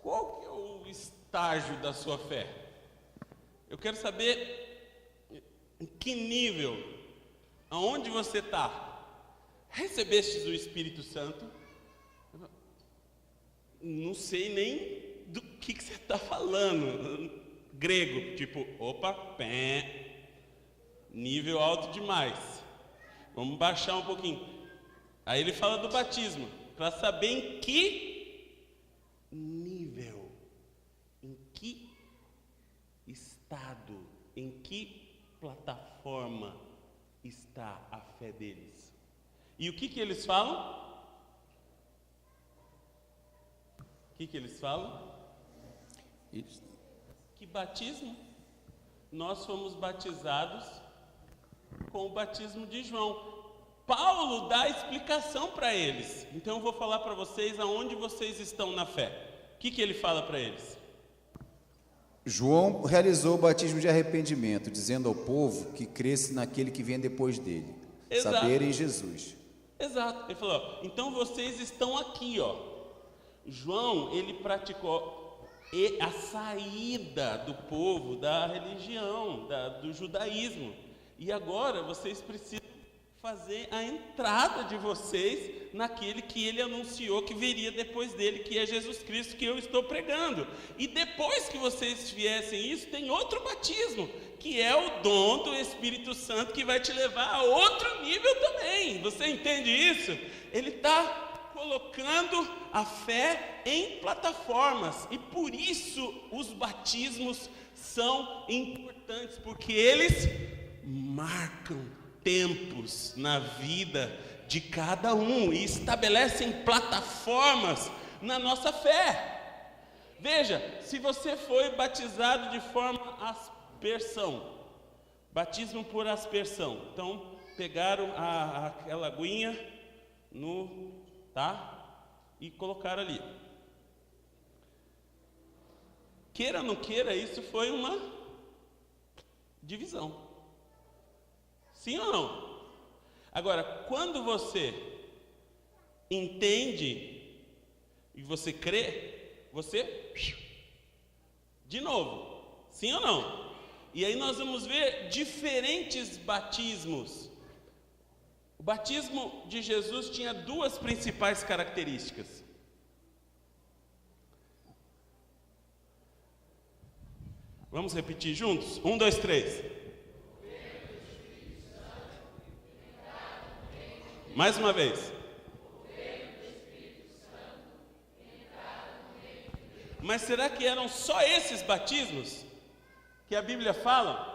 qual que é o estágio da sua fé? Eu quero saber em que nível, aonde você está. Recebestes o Espírito Santo? Não sei nem do que você está falando. Grego, tipo, opa, pé, nível alto demais. Vamos baixar um pouquinho. Aí ele fala do batismo, para saber em que nível, em que estado, em que plataforma está a fé deles. E o que eles falam? O que eles falam? Isso. Que batismo? Nós fomos batizados com o batismo de João. Paulo dá explicação para eles. Então eu vou falar para vocês aonde vocês estão na fé. O que ele fala para eles? João realizou o batismo de arrependimento, dizendo ao povo que cresce naquele que vem depois dele, Exato. saber em Jesus. Exato. Ele falou: ó, então vocês estão aqui, ó. João, ele praticou a saída do povo da religião, do judaísmo. E agora vocês precisam fazer a entrada de vocês naquele que ele anunciou que viria depois dele, que é Jesus Cristo, que eu estou pregando. E depois que vocês viessem isso, tem outro batismo, que é o dom do Espírito Santo, que vai te levar a outro nível também. Você entende isso? Ele está colocando a fé em plataformas, e por isso os batismos são importantes, porque eles marcam tempos na vida de cada um e estabelecem plataformas na nossa fé. Veja, se você foi batizado de forma aspersão, batismo por aspersão, então pegaram aquela aguinha e colocaram ali. Queira ou não queira, isso foi uma divisão. Sim ou não? Agora, quando você entende e você crê, você de novo. Sim ou não? E aí nós vamos ver diferentes batismos. O batismo de Jesus tinha duas principais características. Vamos repetir juntos? 1, 2, 3. Mais uma vez. Mas será que eram só esses batismos que a Bíblia fala?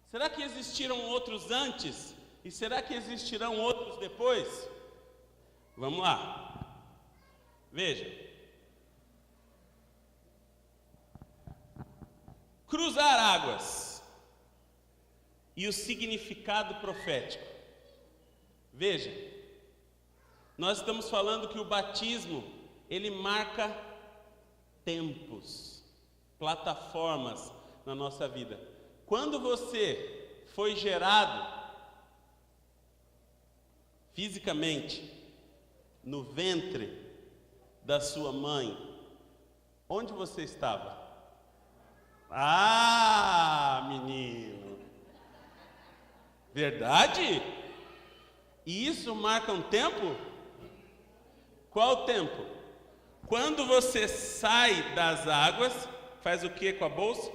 Será que existiram outros antes? E será que existirão outros depois? Vamos lá. Veja. Cruzar águas. e o significado profético. Veja, nós estamos falando que o batismo, ele marca tempos, plataformas na nossa vida. Quando você foi gerado fisicamente no ventre da sua mãe, onde você estava? Ah, menino! Verdade? E isso marca um tempo? Qual o tempo? Quando você sai das águas, faz o que com a bolsa?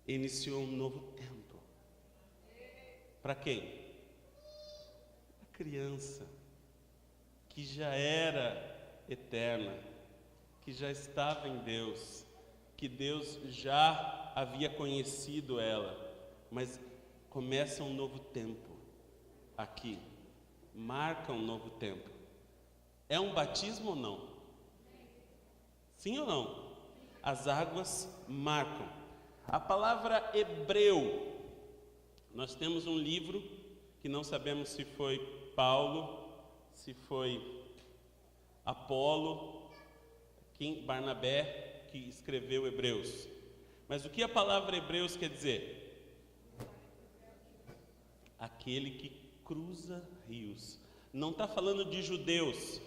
Iniciou um novo tempo. Para quem? A criança, que já era eterna, que já estava em Deus, que Deus já havia conhecido ela, mas começa um novo tempo aqui, marca um novo tempo. É um batismo ou não? Sim ou não? As águas marcam. A palavra hebreu, nós temos um livro que não sabemos se foi Paulo, se foi Apolo, Barnabé que escreveu Hebreus. Mas o que a palavra Hebreus quer dizer? Aquele que cruza rios. Não está falando de judeus.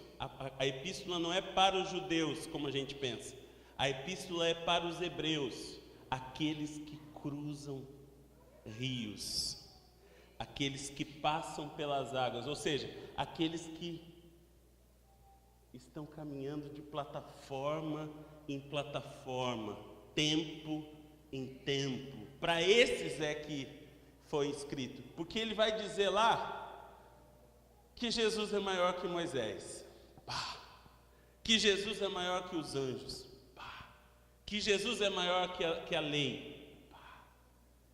A epístola não é para os judeus, como a gente pensa. A epístola é para os hebreus, aqueles que cruzam rios, aqueles que passam pelas águas, ou seja, aqueles que estão caminhando de plataforma em plataforma, tempo em tempo. Para esses é que foi escrito, porque ele vai dizer lá que Jesus é maior que Moisés, que Jesus é maior que os anjos, que Jesus é maior que a lei.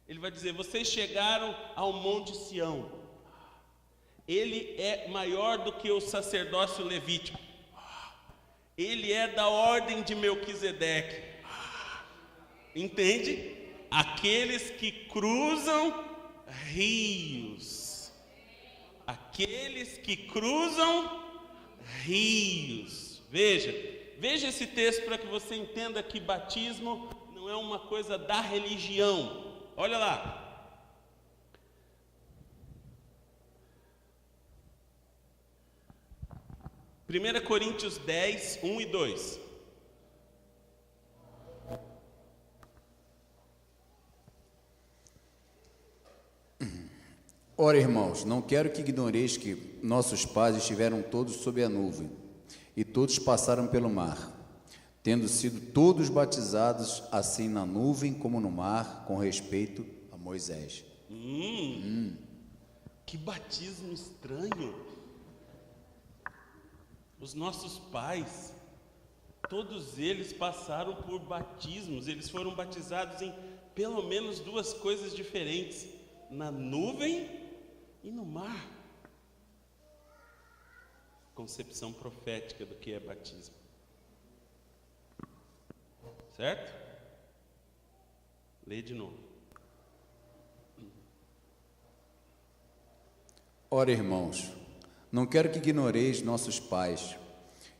Ele vai dizer: vocês chegaram ao Monte Sião, ele é maior do que o sacerdócio levítico, ele é da ordem de Melquisedeque. Entende? Aqueles que cruzam rios, aqueles que cruzam rios. Veja esse texto para que você entenda que batismo não é uma coisa da religião. Olha lá. 1 Coríntios 10, 1 e 2. Ora, irmãos, não quero que ignoreis que nossos pais estiveram todos sob a nuvem, e todos passaram pelo mar, tendo sido todos batizados, assim na nuvem como no mar, com respeito a Moisés. Que batismo estranho! Os nossos pais, todos eles passaram por batismos, eles foram batizados em pelo menos duas coisas diferentes, na nuvem e no mar. Concepção profética do que é batismo. Certo? Lê de novo. Ora, irmãos, não quero que ignoreis nossos pais.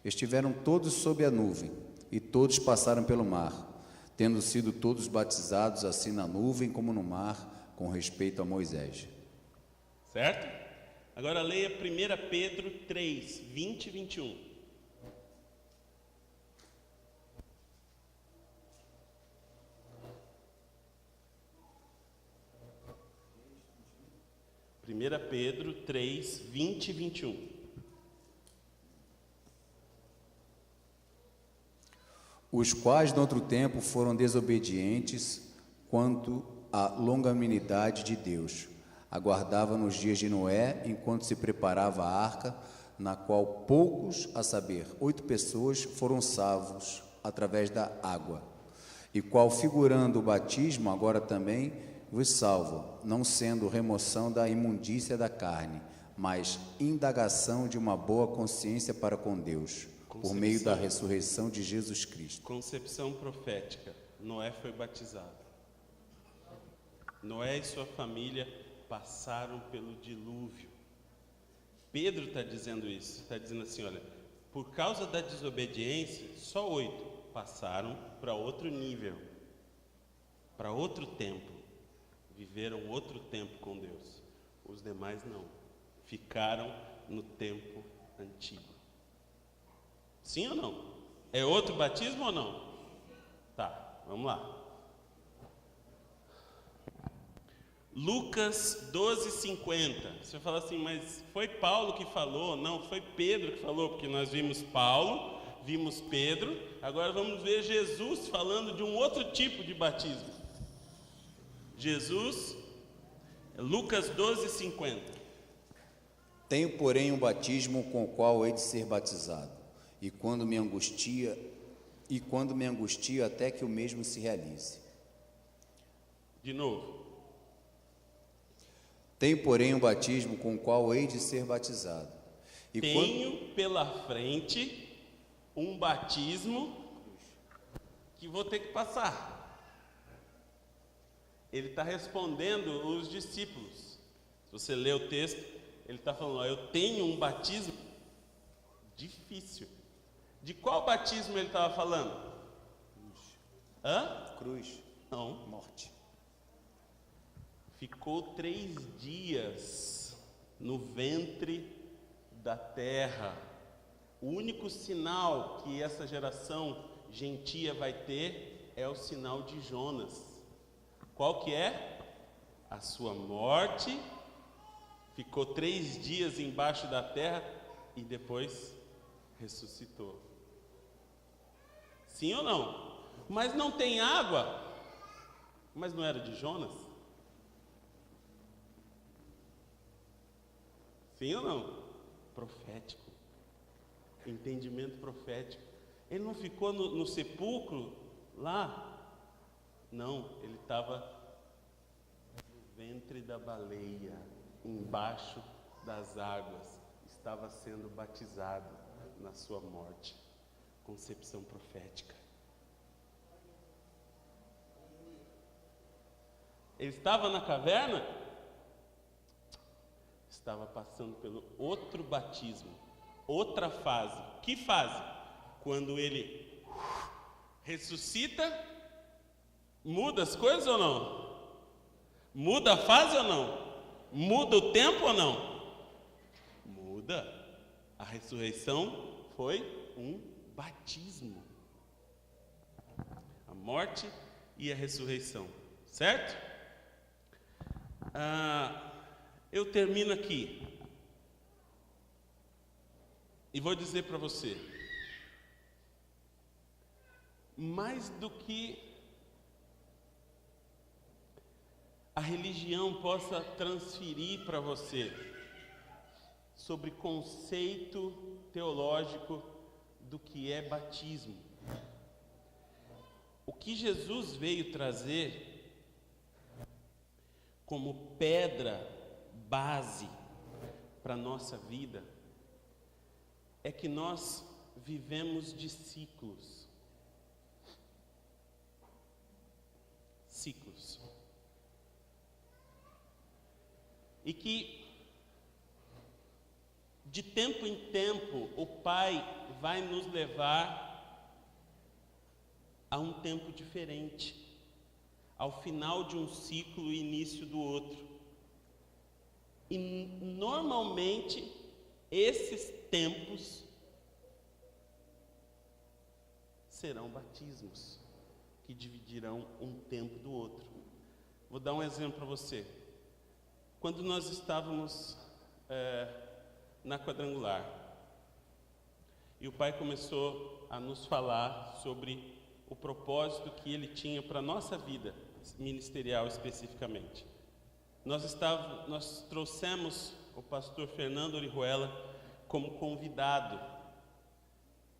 Estiveram todos sob a nuvem, e todos passaram pelo mar, tendo sido todos batizados, assim na nuvem como no mar, com respeito a Moisés. Certo? Agora leia 1 Pedro 3, 20 e 21. 1 Pedro 3, 20 e 21. Os quais, no outro tempo, foram desobedientes quanto à longanimidade de Deus. Aguardava nos dias de Noé, enquanto se preparava a arca, na qual poucos, a saber, 8 pessoas, foram salvos através da água, e qual, figurando o batismo, agora também vos salva, não sendo remoção da imundícia da carne, mas indagação de uma boa consciência para com Deus, por meio da ressurreição de Jesus Cristo. Concepção profética. Noé foi batizado. Noé e sua família passaram pelo dilúvio. Pedro está dizendo isso, está dizendo assim, olha, por causa da desobediência, só 8 passaram para outro nível, para outro tempo, viveram outro tempo com Deus. Os demais não, ficaram no tempo antigo. Sim ou não? É outro batismo ou não? Tá, vamos lá. Lucas 12:50. Você fala assim, mas foi Paulo que falou? Não, foi Pedro que falou, porque nós vimos Paulo, vimos Pedro, agora vamos ver Jesus falando de um outro tipo de batismo. Jesus, Lucas 12:50. Tenho, porém, um batismo com o qual hei de ser batizado, e quando me angustio até que o mesmo se realize. De novo. Tenho, porém, um batismo com o qual hei de ser batizado. E tenho pela frente um batismo que vou ter que passar. Ele está respondendo os discípulos. Se você ler o texto, ele está falando, ó, eu tenho um batismo difícil. De qual batismo ele estava falando? Hã? Cruz. Não. Morte. Ficou 3 dias no ventre da terra. O único sinal que essa geração gentia vai ter é o sinal de Jonas. Qual que é? A sua morte. Ficou 3 dias embaixo da terra e depois ressuscitou. Sim ou não? Mas não tem água. Mas não era de Jonas? Sim ou não? Profético. Entendimento profético. Ele não ficou no sepulcro lá? Não, ele estava no ventre da baleia, embaixo das águas. Estava sendo batizado na sua morte. Concepção profética. Ele estava na caverna? Estava passando pelo outro batismo, outra fase. Que fase? Quando ele ressuscita, muda as coisas ou não? Muda a fase ou não? Muda o tempo ou não? Muda. A ressurreição foi um batismo. A morte e a ressurreição, certo? Eu termino aqui e vou dizer para você, mais do que a religião possa transferir para você sobre conceito teológico do que é batismo, o que Jesus veio trazer como pedra base para a nossa vida é que nós vivemos de ciclos. Ciclos. E que de tempo em tempo o Pai vai nos levar a um tempo diferente, ao final de um ciclo e início do outro. E normalmente esses tempos serão batismos que dividirão um tempo do outro. Vou dar um exemplo para você. Quando nós estávamos na quadrangular e o Pai começou a nos falar sobre o propósito que Ele tinha para a nossa vida ministerial especificamente. Nós trouxemos o pastor Fernando Orihuela como convidado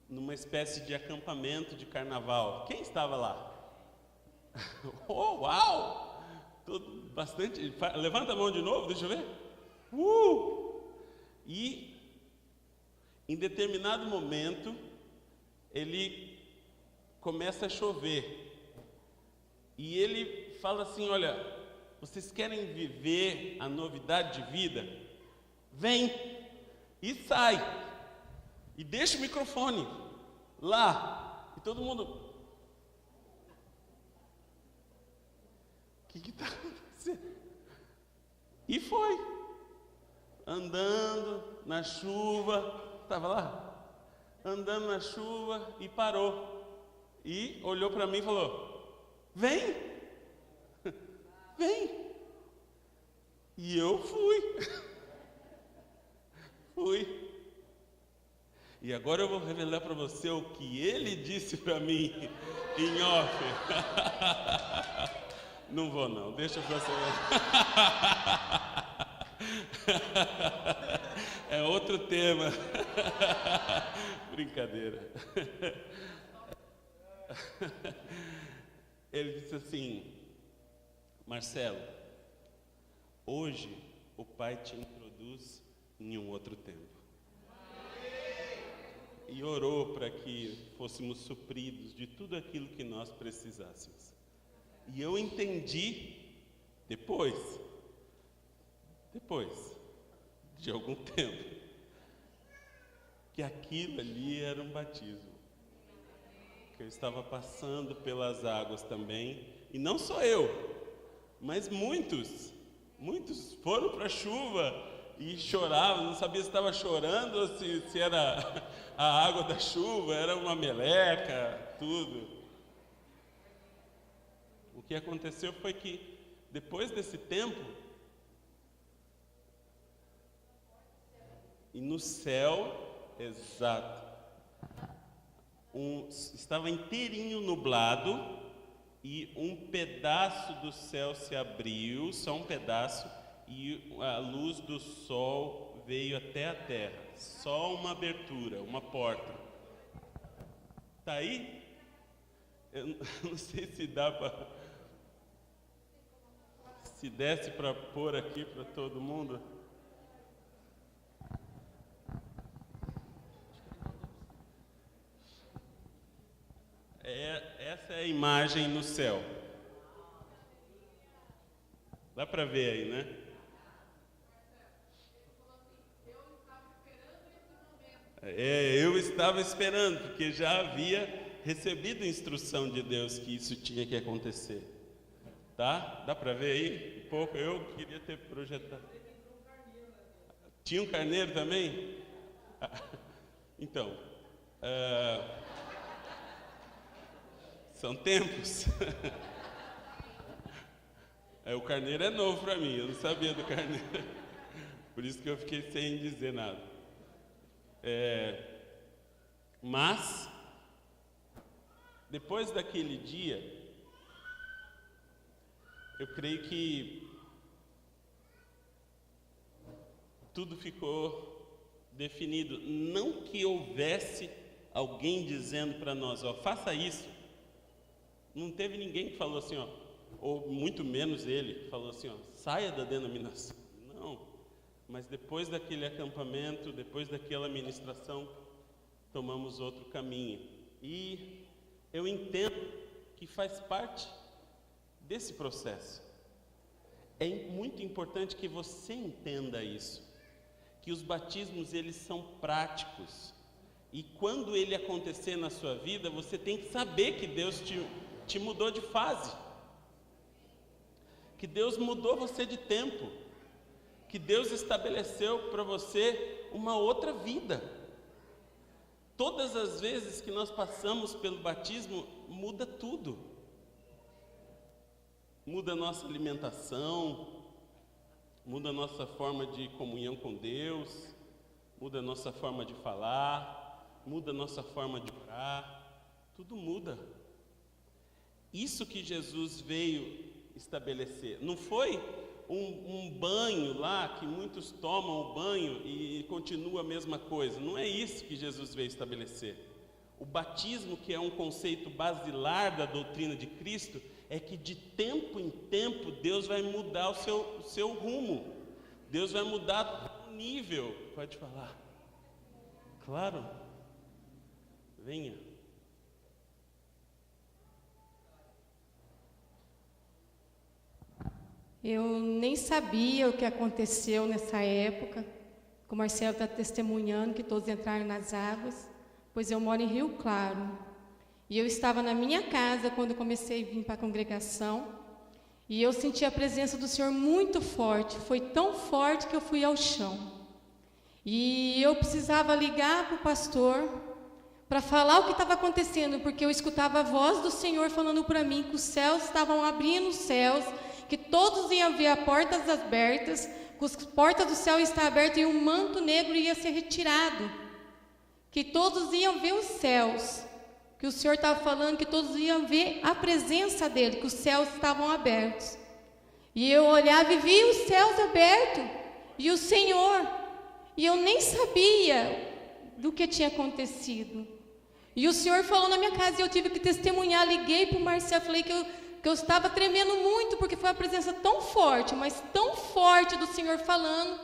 numa espécie de acampamento de carnaval. Quem estava lá? Oh, uau! Tudo bastante. Levanta a mão de novo, deixa eu ver. E em determinado momento ele começa a chover. E ele fala assim: olha, vocês querem viver a novidade de vida? Vem e sai. E deixa o microfone lá. E todo mundo: o que está acontecendo? E foi. Andando na chuva. Estava lá? Andando na chuva e parou. E olhou para mim e falou: vem. Vem. E eu fui. Fui. E agora eu vou revelar para você o que ele disse para mim em off. Não vou não, deixa para você. É outro tema. Brincadeira. Ele disse assim: Marcelo, hoje o Pai te introduz em um outro tempo. E orou para que fôssemos supridos de tudo aquilo que nós precisássemos. E eu entendi depois de algum tempo, que aquilo ali era um batismo. Que eu estava passando pelas águas também, e não só eu, mas muitos foram para a chuva e choravam, não sabia se estava chorando ou se era a água da chuva, era uma meleca, tudo. O que aconteceu foi que, depois desse tempo, e no céu, exato, estava inteirinho nublado, e um pedaço do céu se abriu, só um pedaço, e a luz do sol veio até a terra. Só uma abertura, uma porta. Tá aí? Eu não sei se dá para... Se desse para pôr aqui para todo mundo. Essa é a imagem no céu. Dá para ver aí, né? Eu estava esperando, porque já havia recebido instrução de Deus que isso tinha que acontecer. Tá? Dá para ver aí? Um pouco. Eu queria ter projetado. Tinha um carneiro também? Então, são tempos. O carneiro é novo para mim, eu não sabia do carneiro. Por isso que eu fiquei sem dizer nada. Mas, depois daquele dia, eu creio que tudo ficou definido. Não que houvesse alguém dizendo para nós: ó, faça isso. Não teve ninguém que falou assim, ó, ou muito menos ele, falou assim, ó, saia da denominação. Não. Mas depois daquele acampamento, depois daquela ministração, tomamos outro caminho. E eu entendo que faz parte desse processo. É muito importante que você entenda isso, que os batismos, eles são práticos. E quando ele acontecer na sua vida, você tem que saber que Deus te mudou de fase, que Deus mudou você de tempo, que Deus estabeleceu para você uma outra vida. Todas as vezes que nós passamos pelo batismo, muda tudo. Muda a nossa alimentação, muda a nossa forma de comunhão com Deus, muda a nossa forma de falar, muda a nossa forma de orar, tudo muda. Isso que Jesus veio estabelecer. Não foi um banho lá, que muitos tomam o banho e continua a mesma coisa. Não é isso que Jesus veio estabelecer. O batismo, que é um conceito basilar da doutrina de Cristo, é que de tempo em tempo Deus vai mudar o seu rumo. Deus vai mudar o nível. Pode falar. Claro. Venha. Eu nem sabia o que aconteceu nessa época, que o Marcelo está testemunhando que todos entraram nas águas, pois eu moro em Rio Claro. E eu estava na minha casa quando eu comecei a vir para a congregação, e eu senti a presença do Senhor muito forte, foi tão forte que eu fui ao chão. E eu precisava ligar para o pastor para falar o que estava acontecendo, porque eu escutava a voz do Senhor falando para mim que os céus estavam abrindo os céus, que todos iam ver as portas abertas, que as portas do céu estavam abertas e o manto negro ia ser retirado, que todos iam ver os céus, que o Senhor estava falando que todos iam ver a presença dele, que os céus estavam abertos. E eu olhava e via os céus abertos e o Senhor, e eu nem sabia do que tinha acontecido. E o Senhor falou na minha casa e eu tive que testemunhar. Liguei para o Marcelo, falei que eu estava tremendo muito, porque foi uma presença tão forte, mas tão forte do Senhor falando,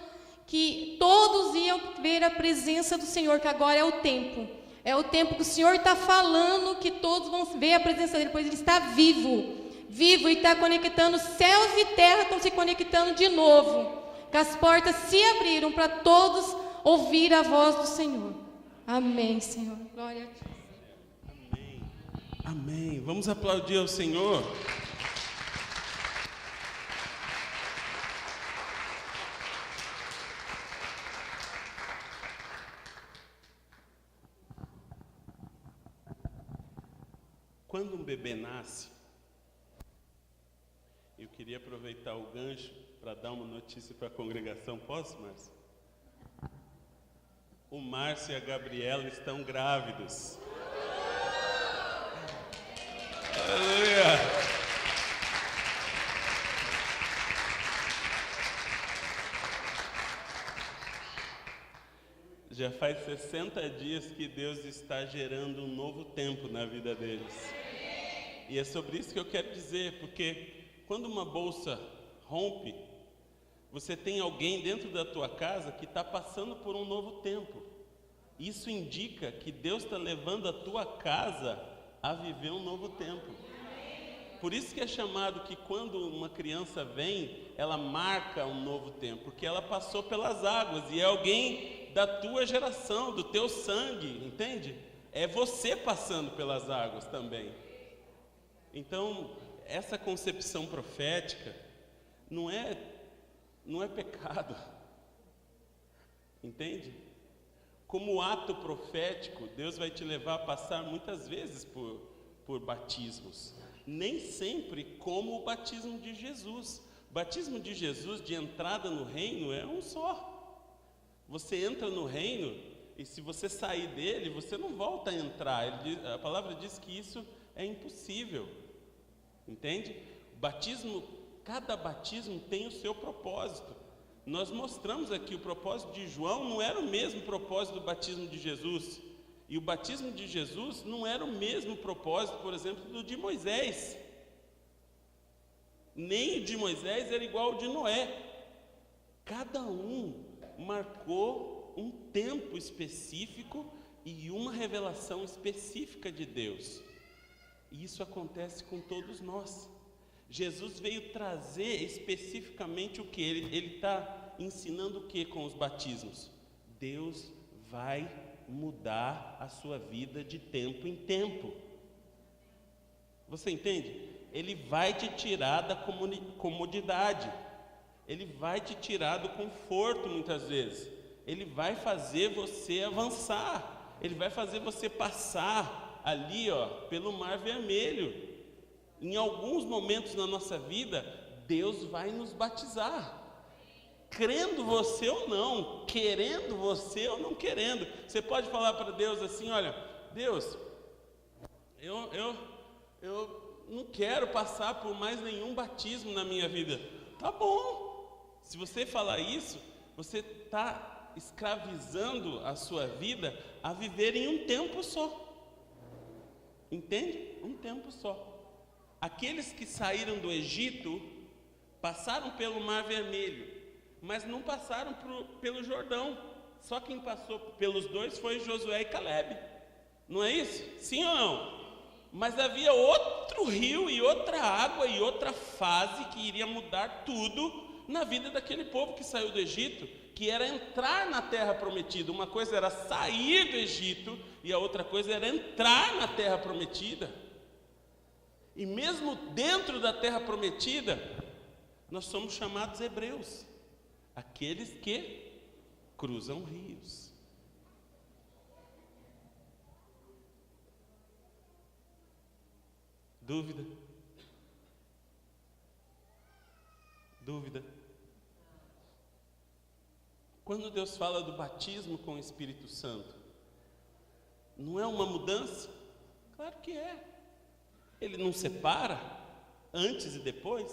que todos iam ver a presença do Senhor, que agora é o tempo. É o tempo que o Senhor está falando, que todos vão ver a presença dele, pois ele está vivo. Vivo e está conectando, céus e terra estão se conectando de novo. Que as portas se abriram para todos ouvir a voz do Senhor. Amém, Senhor. Glória a Ti. Amém. Amém. Vamos aplaudir ao Senhor. Quando um bebê nasce, eu queria aproveitar o gancho para dar uma notícia para a congregação. Posso, Márcio? O Márcio e a Gabriela estão grávidos. Aleluia! Já faz 60 dias que Deus está gerando um novo tempo na vida deles. E é sobre isso que eu quero dizer, porque quando uma bolsa rompe, você tem alguém dentro da tua casa que está passando por um novo tempo. Isso indica que Deus está levando a tua casa a viver um novo tempo. Por isso que é chamado que quando uma criança vem, ela marca um novo tempo, porque ela passou pelas águas e é alguém da tua geração, do teu sangue, entende? É você passando pelas águas também. Então, essa concepção profética não é pecado, entende? Como ato profético, Deus vai te levar a passar muitas vezes por batismos, nem sempre como o batismo de Jesus. O batismo de Jesus de entrada no reino é um só. Você entra no reino e se você sair dele, você não volta a entrar. A palavra diz que isso é impossível, entende? Cada batismo tem o seu propósito. Nós mostramos aqui o propósito de João não era o mesmo propósito do batismo de Jesus. E o batismo de Jesus não era o mesmo propósito, por exemplo, do de Moisés. Nem o de Moisés era igual ao de Noé. Cada um marcou um tempo específico e uma revelação específica de Deus. E isso acontece com todos nós. Jesus veio trazer especificamente o que? Ele está ensinando o que com os batismos? Deus vai mudar a sua vida de tempo em tempo. Você entende? Ele vai te tirar da comodidade. Ele vai te tirar do conforto muitas vezes. Ele vai fazer você avançar. Ele vai fazer você passar ali, pelo Mar Vermelho. Em alguns momentos na nossa vida, Deus vai nos batizar. Crendo você ou não, querendo você ou não querendo. Você pode falar para Deus assim: olha, Deus, eu não quero passar por mais nenhum batismo na minha vida. Tá bom. Se você falar isso, você está escravizando a sua vida a viver em um tempo só. Entende? Um tempo só. Aqueles que saíram do Egito passaram pelo Mar Vermelho, mas não passaram pelo Jordão. Só quem passou pelos dois foi Josué e Calebe. Não é isso? Sim ou não? Mas havia outro rio e outra água e outra fase que iria mudar tudo na vida daquele povo que saiu do Egito, que era entrar na terra prometida. Uma coisa era sair do Egito e a outra coisa era entrar na terra prometida. E mesmo dentro da terra prometida, nós somos chamados hebreus, aqueles que cruzam rios. Dúvida? Dúvida? Quando Deus fala do batismo com o Espírito Santo, não é uma mudança? Claro que é. Ele não separa antes e depois?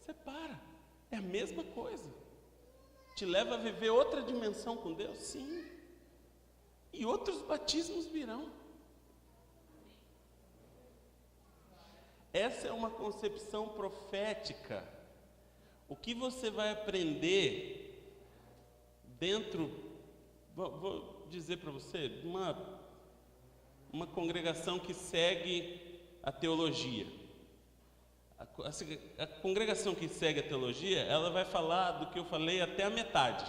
Separa. É a mesma coisa. Te leva a viver outra dimensão com Deus? Sim. E outros batismos virão. Essa é uma concepção profética. O que você vai aprender dentro, vou dizer para você, uma congregação que segue a teologia. A congregação que segue a teologia, ela vai falar do que eu falei até a metade.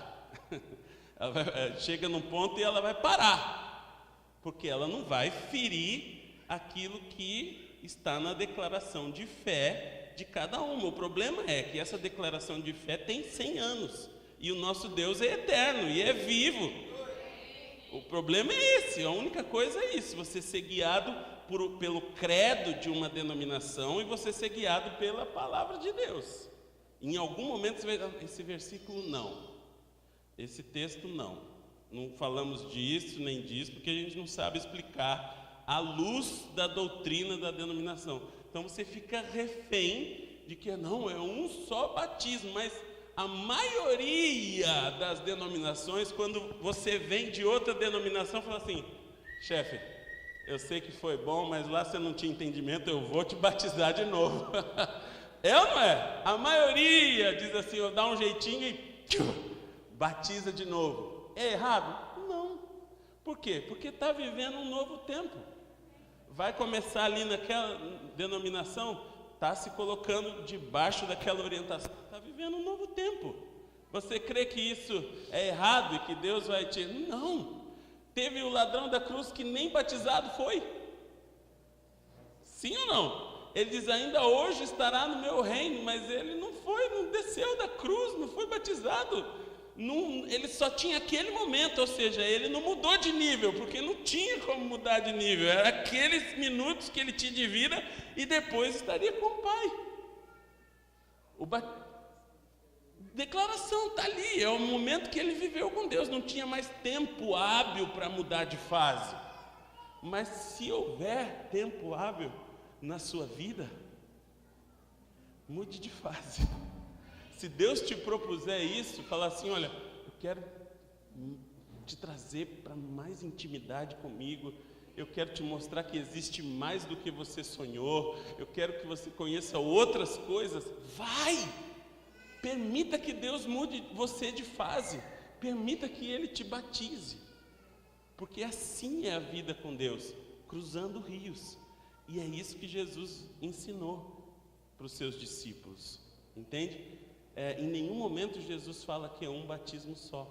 Chega num ponto e ela vai parar, porque ela não vai ferir aquilo que está na declaração de fé de cada uma. O problema é que essa declaração de fé tem 100 anos, e o nosso Deus é eterno e é vivo. O problema é esse, a única coisa é isso, você ser guiado pelo credo de uma denominação e você ser guiado pela palavra de Deus. Em algum momento você vai dizer, esse versículo não, esse texto não falamos disso nem disso, porque a gente não sabe explicar à luz da doutrina da denominação. Então você fica refém de que não, é um só batismo, mas a maioria das denominações, quando você vem de outra denominação, fala assim, chefe, eu sei que foi bom, mas lá você não tinha entendimento, eu vou te batizar de novo. É ou não é? A maioria diz assim, dá um jeitinho e batiza de novo. É errado? Não. Por quê? Porque está vivendo um novo tempo. Vai começar ali naquela denominação, está se colocando debaixo daquela orientação, está vivendo um novo tempo. Você crê que isso é errado e que Deus vai te... Não. Teve o ladrão da cruz que nem batizado foi. Sim ou não? Ele diz, ainda hoje estará no meu reino, mas ele não foi, não desceu da cruz, não foi batizado. Não, ele só tinha aquele momento, ou seja, ele não mudou de nível, porque não tinha como mudar de nível, era aqueles minutos que ele tinha de vida e depois estaria com o Pai. Declaração está ali, é o momento que ele viveu com Deus, não tinha mais tempo hábil para mudar de fase. Mas se houver tempo hábil na sua vida, mude de fase. Se Deus te propuser isso, falar assim, olha, eu quero te trazer para mais intimidade comigo, eu quero te mostrar que existe mais do que você sonhou, eu quero que você conheça outras coisas, vai! Permita que Deus mude você de fase, permita que Ele te batize, porque assim é a vida com Deus, cruzando rios, e é isso que Jesus ensinou para os seus discípulos, entende? Em nenhum momento Jesus fala que é um batismo só.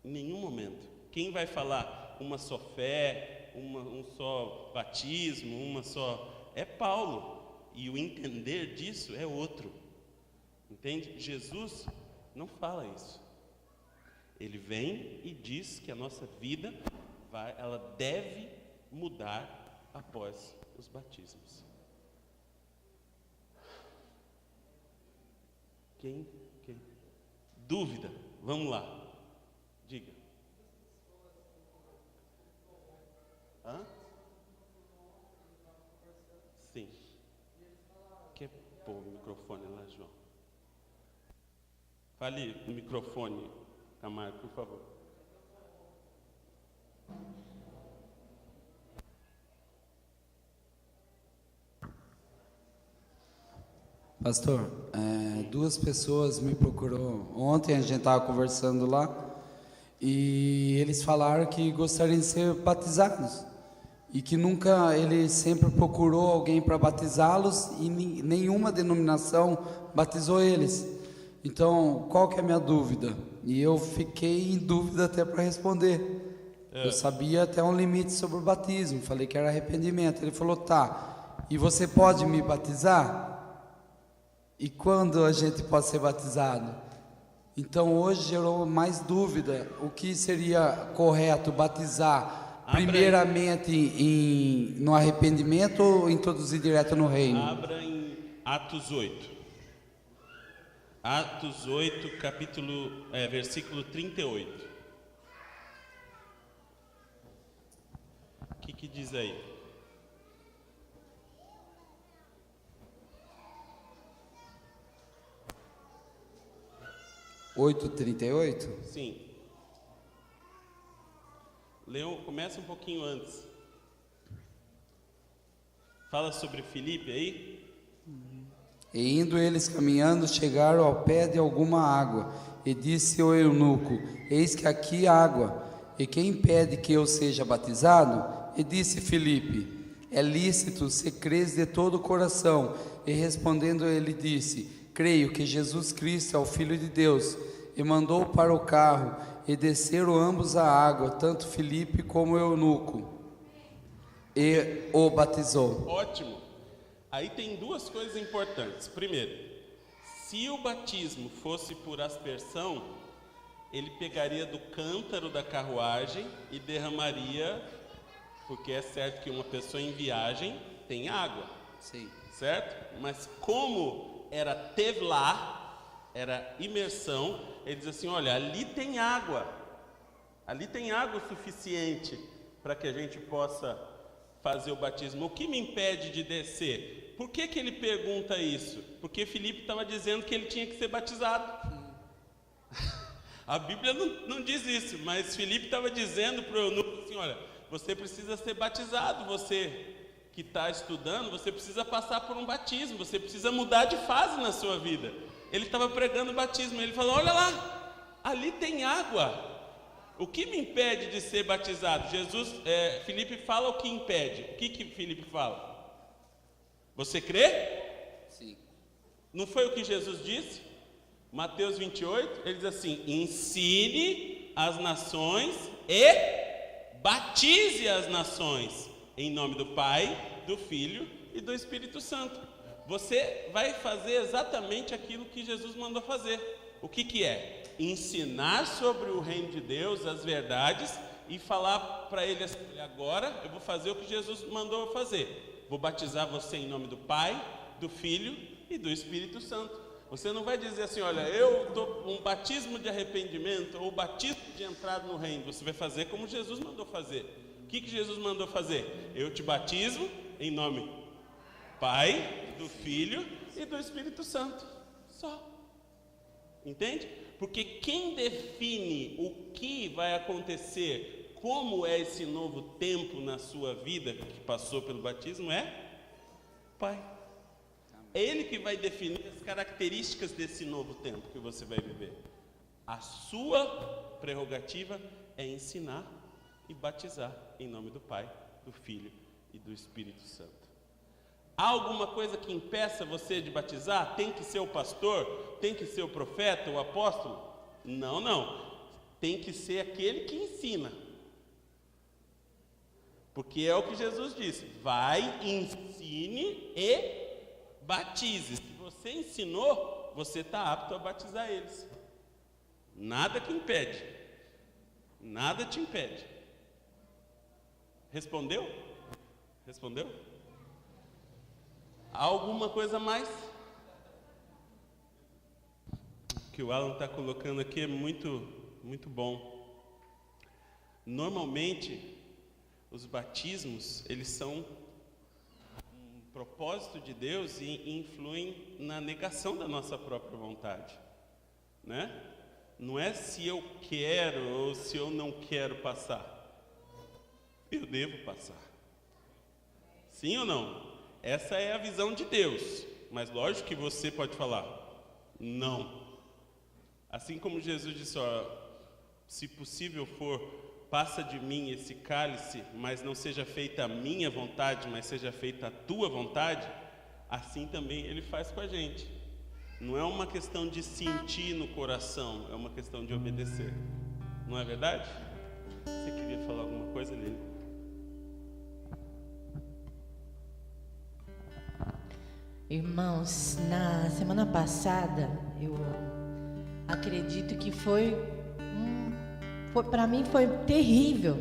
Em nenhum momento. Quem vai falar uma só fé, um só batismo, uma só... É Paulo. E o entender disso é outro. Entende? Jesus não fala isso. Ele vem e diz que a nossa vida ela deve mudar após os batismos. Quem? Dúvida? Vamos lá. Diga. Hã? Sim. Quer pôr o microfone lá, João? Fale no microfone, Camargo, por favor. Pastor, duas pessoas me procurou ontem, a gente estava conversando lá, e eles falaram que gostariam de ser batizados. e que nunca, ele sempre procurou alguém para batizá-los e nenhuma denominação batizou eles. Então, qual que é a minha dúvida? E eu fiquei em dúvida até para responder. Eu sabia até um limite sobre o batismo, falei que era arrependimento. Ele falou, tá, e você pode me batizar? E quando a gente pode ser batizado? Então hoje gerou mais dúvida, o que seria correto, batizar primeiramente no arrependimento ou introduzir direto no reino? Abra em Atos 8. Atos 8, versículo 38. O que diz aí? 8:38? Sim. Leão, começa um pouquinho antes. Fala sobre Filipe aí. E indo eles caminhando, chegaram ao pé de alguma água, e disse o eunuco: eis que aqui há água, e quem impede que eu seja batizado? E disse Filipe: é lícito se crês de todo o coração. E respondendo ele disse: creio que Jesus Cristo é o Filho de Deus. E mandou para o carro, e desceram ambos à água, tanto Filipe como o eunuco, e o batizou. Ótimo. Aí tem duas coisas importantes. Primeiro, se o batismo fosse por aspersão, ele pegaria do cântaro da carruagem e derramaria, porque é certo que uma pessoa em viagem tem água. Sim. Certo? Mas como era tevlá, era imersão, ele diz assim, olha, ali tem água o suficiente para que a gente possa fazer o batismo. O que me impede de descer? Por que ele pergunta isso? Porque Filipe estava dizendo que ele tinha que ser batizado. A Bíblia não diz isso, mas Filipe estava dizendo para o eunuco assim, olha, você precisa ser batizado, você que está estudando, você precisa passar por um batismo, você precisa mudar de fase na sua vida. Ele estava pregando o batismo, ele falou, olha lá, ali tem água. O que me impede de ser batizado? Filipe fala o que impede. O que Filipe fala? Você crê? Sim. Não foi o que Jesus disse? Mateus 28, ele diz assim, ensine as nações e batize as nações, em nome do Pai, do Filho e do Espírito Santo. Você vai fazer exatamente aquilo que Jesus mandou fazer. O que é? Ensinar sobre o reino de Deus, as verdades, e falar para ele assim, agora eu vou fazer o que Jesus mandou eu fazer. Vou batizar você em nome do Pai, do Filho e do Espírito Santo. Você não vai dizer assim, olha, eu dou um batismo de arrependimento ou batismo de entrada no reino. Você vai fazer como Jesus mandou fazer. O que Jesus mandou fazer? Eu te batizo em nome do Pai, do Filho e do Espírito Santo. Só. Entende? Porque quem define o que vai acontecer, como é esse novo tempo na sua vida que passou pelo batismo é o Pai. É Ele que vai definir as características desse novo tempo que você vai viver. A sua prerrogativa é ensinar e batizar em nome do Pai, do Filho e do Espírito Santo. Há alguma coisa que impeça você de batizar? Tem que ser o pastor? Tem que ser o profeta, o apóstolo? Não. Tem que ser aquele que ensina. Porque é o que Jesus disse. Vai, ensine e batize. Se você ensinou, você está apto a batizar eles. Nada que impede. Nada te impede. Respondeu? Respondeu? Há alguma coisa mais? O que o Alan está colocando aqui é muito, muito bom. Normalmente, os batismos, eles são um propósito de Deus e influem na negação da nossa própria vontade, né? Não é se eu quero ou se eu não quero passar. Eu devo passar. Sim ou não? Essa é a visão de Deus, mas lógico que você pode falar, não. Assim como Jesus disse, ó, se possível for passa de mim esse cálice, mas não seja feita a minha vontade, mas seja feita a tua vontade, assim também ele faz com a gente. Não é uma questão de sentir no coração, é uma questão de obedecer. Não é verdade? Você queria falar alguma coisa, Lili? Irmãos, na semana passada, eu acredito que para mim foi terrível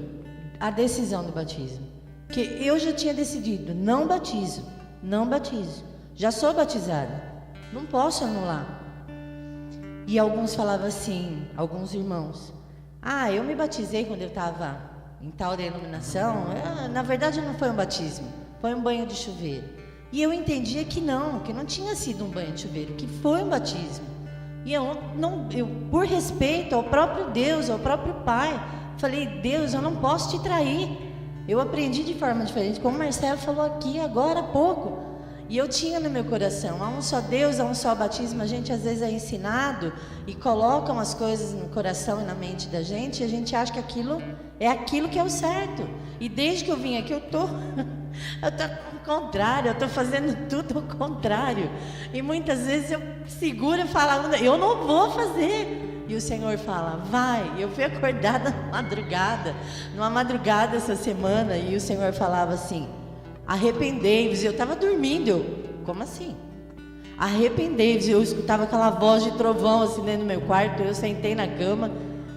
a decisão do batismo. Porque eu já tinha decidido, não batizo, já sou batizada, não posso anular. E alguns falavam assim, alguns irmãos, eu me batizei quando eu estava em tal denominação. Na verdade não foi um batismo, foi um banho de chuveiro. E eu entendia que não tinha sido um banho de chuveiro, que foi um batismo. E eu, por respeito ao próprio Deus, ao próprio Pai, falei: Deus, eu não posso te trair. Eu aprendi de forma diferente, como o Marcelo falou aqui agora há pouco. E eu tinha no meu coração, há um só Deus, há um só batismo. A gente às vezes é ensinado e colocam as coisas no coração e na mente da gente, e a gente acha que aquilo que é o certo. E desde que eu vim aqui, eu tô ao contrário, eu estou fazendo tudo ao contrário. E muitas vezes eu seguro e falo: eu não vou fazer. E o Senhor fala: vai. Eu fui acordada numa madrugada essa semana, e o Senhor falava assim: arrependei-vos. Eu estava dormindo. Como assim? Arrependei-vos. Eu escutava aquela voz de trovão assim dentro do meu quarto. Eu sentei na cama.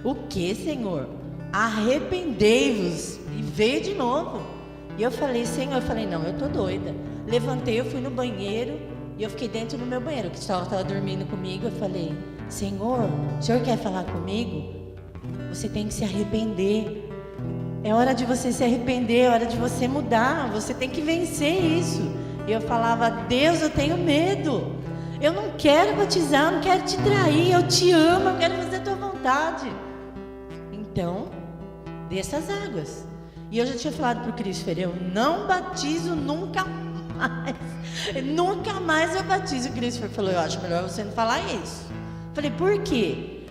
O que, Senhor? Arrependei-vos. E veio de novo. E eu falei: Senhor, não, eu tô doida. Levantei, eu fui no banheiro, e eu fiquei dentro do meu banheiro, que estava dormindo comigo. Eu falei: Senhor, o Senhor quer falar comigo? Você tem que se arrepender. É hora de você se arrepender, é hora de você mudar, você tem que vencer isso. E eu falava: Deus, eu tenho medo. Eu não quero batizar, eu não quero te trair, eu te amo, eu quero fazer a tua vontade. Então, desça as águas. E eu já tinha falado para o Christopher: eu não batizo nunca mais. Nunca mais eu batizo. O Christopher falou: eu acho melhor você não falar isso. Falei: por quê?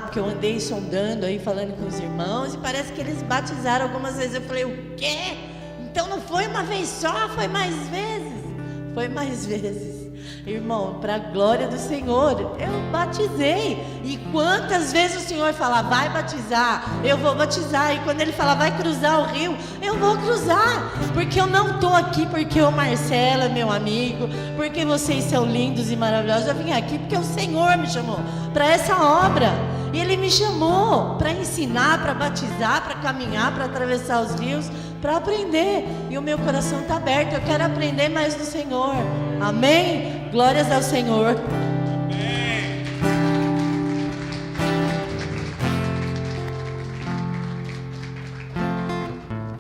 Porque eu andei sondando aí, falando com os irmãos, e parece que eles batizaram algumas vezes. Eu falei: o quê? Então não foi uma vez só, foi mais vezes? Foi mais vezes. Irmão, para a glória do Senhor, eu batizei. E quantas vezes o Senhor fala: vai batizar, eu vou batizar. E quando Ele fala: vai cruzar o rio, eu vou cruzar. Porque eu não estou aqui porque o Marcelo é meu amigo, porque vocês são lindos e maravilhosos. Eu vim aqui porque o Senhor me chamou para essa obra. E Ele me chamou para ensinar, para batizar, para caminhar, para atravessar os rios, para aprender. E o meu coração está aberto, eu quero aprender mais do Senhor. Amém? Glórias ao Senhor. Amém.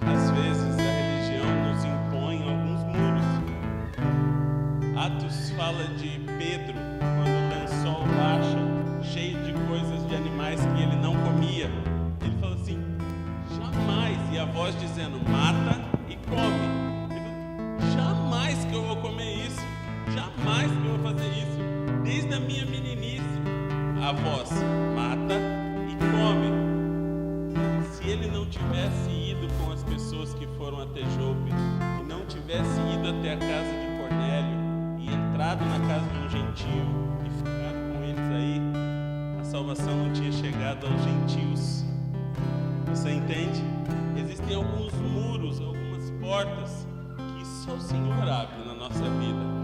Às vezes a religião nos impõe alguns muros. Atos fala de Pedro, quando o lençol baixa, cheio de coisas de animais que ele não comia. Ele fala assim: jamais. E a voz dizendo: mata e come. Ele falou: jamais que eu vou comer isso. Jamais que eu vou fazer isso. Desde a minha meninice, a voz: mata e come. Se ele não tivesse ido com as pessoas que foram até Jope, e não tivesse ido até a casa de Cornélio, e entrado na casa de um gentio, e ficado com eles aí, a salvação não tinha chegado aos gentios. Você entende? Existem alguns muros, algumas portas, que só o Senhor abre na nossa vida.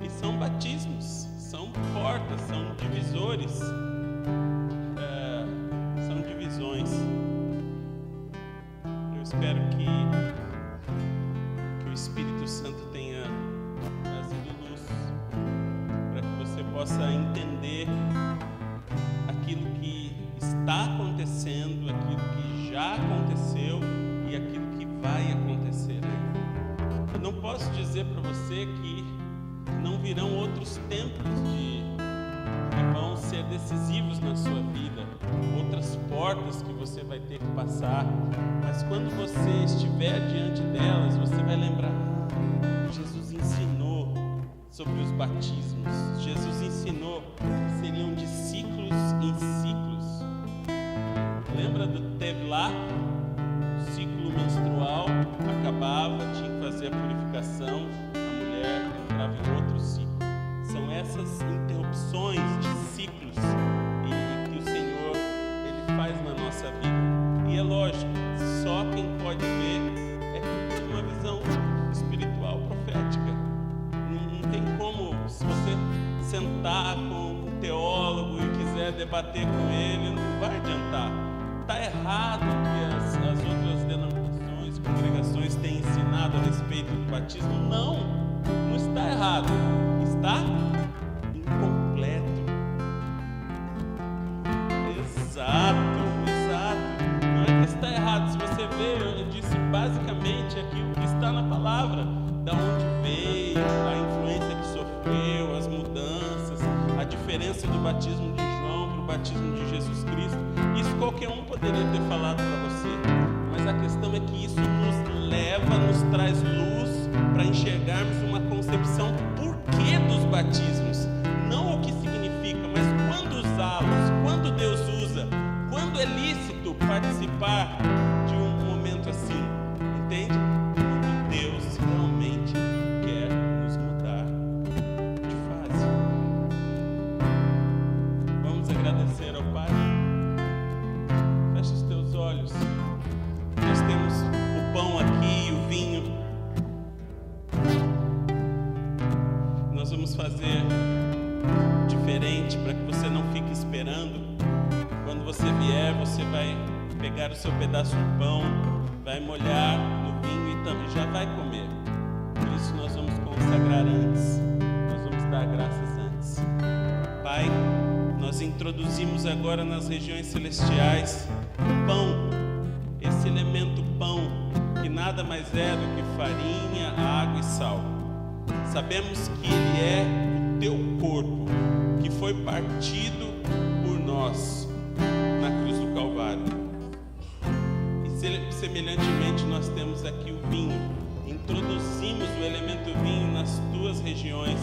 E são batismos, são portas, são divisores, são divisões. Eu espero que o Espírito Santo tenha trazido luz para que você possa entender aquilo que está acontecendo, aquilo que já aconteceu e aquilo que vai acontecer ainda. Eu não posso dizer para você que não virão outros tempos que vão ser decisivos na sua vida, outras portas que você vai ter que passar, mas quando você estiver diante delas, você vai lembrar: Jesus ensinou sobre os batismos, Jesus ensinou que seriam de ciclos em ciclos. Lembra do Tevlah? ciclos e que o Senhor Ele faz na nossa vida. E é lógico, só quem pode ver é quem tem uma visão espiritual, profética. Não tem como, se você sentar com um teólogo e quiser debater com ele, não vai adiantar. Está errado o que as outras denominações, congregações têm ensinado a respeito do batismo. Não está errado. Está incompleto. Exato. Não é que está errado. Se você ver, eu disse basicamente aquilo que está na palavra. Da onde veio, a influência que sofreu, as mudanças, a diferença do batismo de João para o batismo de Jesus Cristo. Isso qualquer um poderia ter falado para você. Mas a questão é que isso nos leva, nos traz luz para enxergarmos uma concepção do porquê dos batismos. Não o que significa, mas quando usá-los, quando Deus usa, quando é lícito participar de um momento assim, entende? Quando Deus realmente quer nos mudar de fase. Vamos agradecer ao Pai. Feche os teus olhos. Nós temos o pão aqui e o vinho. Nós vamos fazer diferente para que você não fique esperando. Quando você vier, você vai pegar o seu pedaço de pão, vai molhar no vinho e também já vai comer. Por isso nós vamos consagrar antes, nós vamos dar graças antes. Pai, nós introduzimos agora nas regiões celestiais o pão, esse elemento pão, que nada mais é do que farinha, água e sal. Sabemos que ele é o teu corpo, que foi partido por nós na cruz do Calvário. E semelhantemente nós temos aqui o vinho. Introduzimos o elemento vinho nas tuas regiões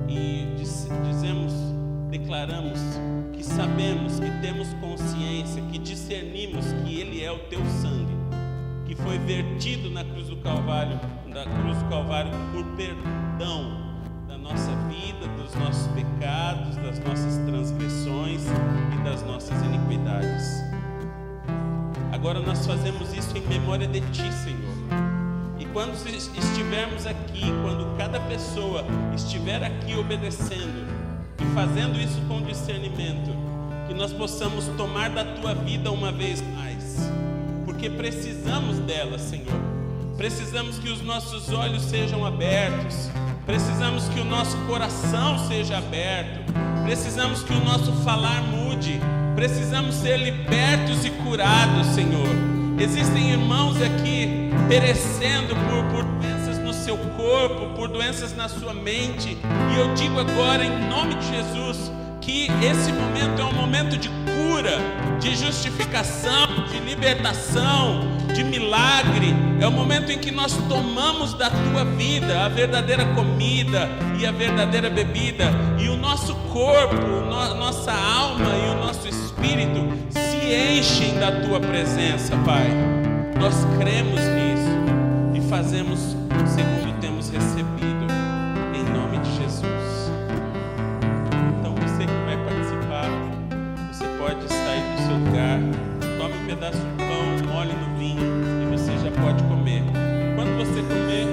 e declaramos que sabemos, que temos consciência, que discernimos que ele é o teu sangue, que foi vertido na cruz do Calvário, por perdão da nossa vida, dos nossos pecados, das nossas transgressões e das nossas iniquidades. Agora nós fazemos isso em memória de Ti, Senhor. E quando estivermos aqui, quando cada pessoa estiver aqui obedecendo e fazendo isso com discernimento, que nós possamos tomar da Tua vida uma vez mais, porque precisamos dela, Senhor. Precisamos que os nossos olhos sejam abertos, precisamos que o nosso coração seja aberto, precisamos que o nosso falar mude, precisamos ser libertos e curados, Senhor. Existem irmãos aqui perecendo por doenças no seu corpo, por doenças na sua mente, e eu digo agora em nome de Jesus que esse momento é um momento de cura, de justificação, de libertação, de milagre. É o momento em que nós tomamos da tua vida a verdadeira comida e a verdadeira bebida, e o nosso corpo, nossa alma e o nosso espírito se enchem da tua presença, Pai. Nós cremos nisso e fazemos segundo temos recebido, em nome de Jesus. Então você que vai participar, você pode sair do seu lugar, tome um pedaço de pão, molhe no vinho e você já pode comer. Quando você comer,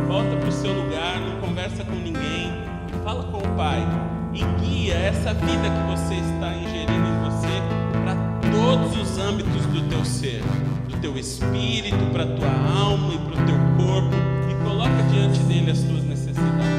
volta para o seu lugar, não conversa com ninguém, fala com o Pai e guia essa vida que você está ingerindo em você para todos os âmbitos do teu ser, do teu espírito, para a tua alma e para o teu corpo, e coloca diante dele as tuas necessidades.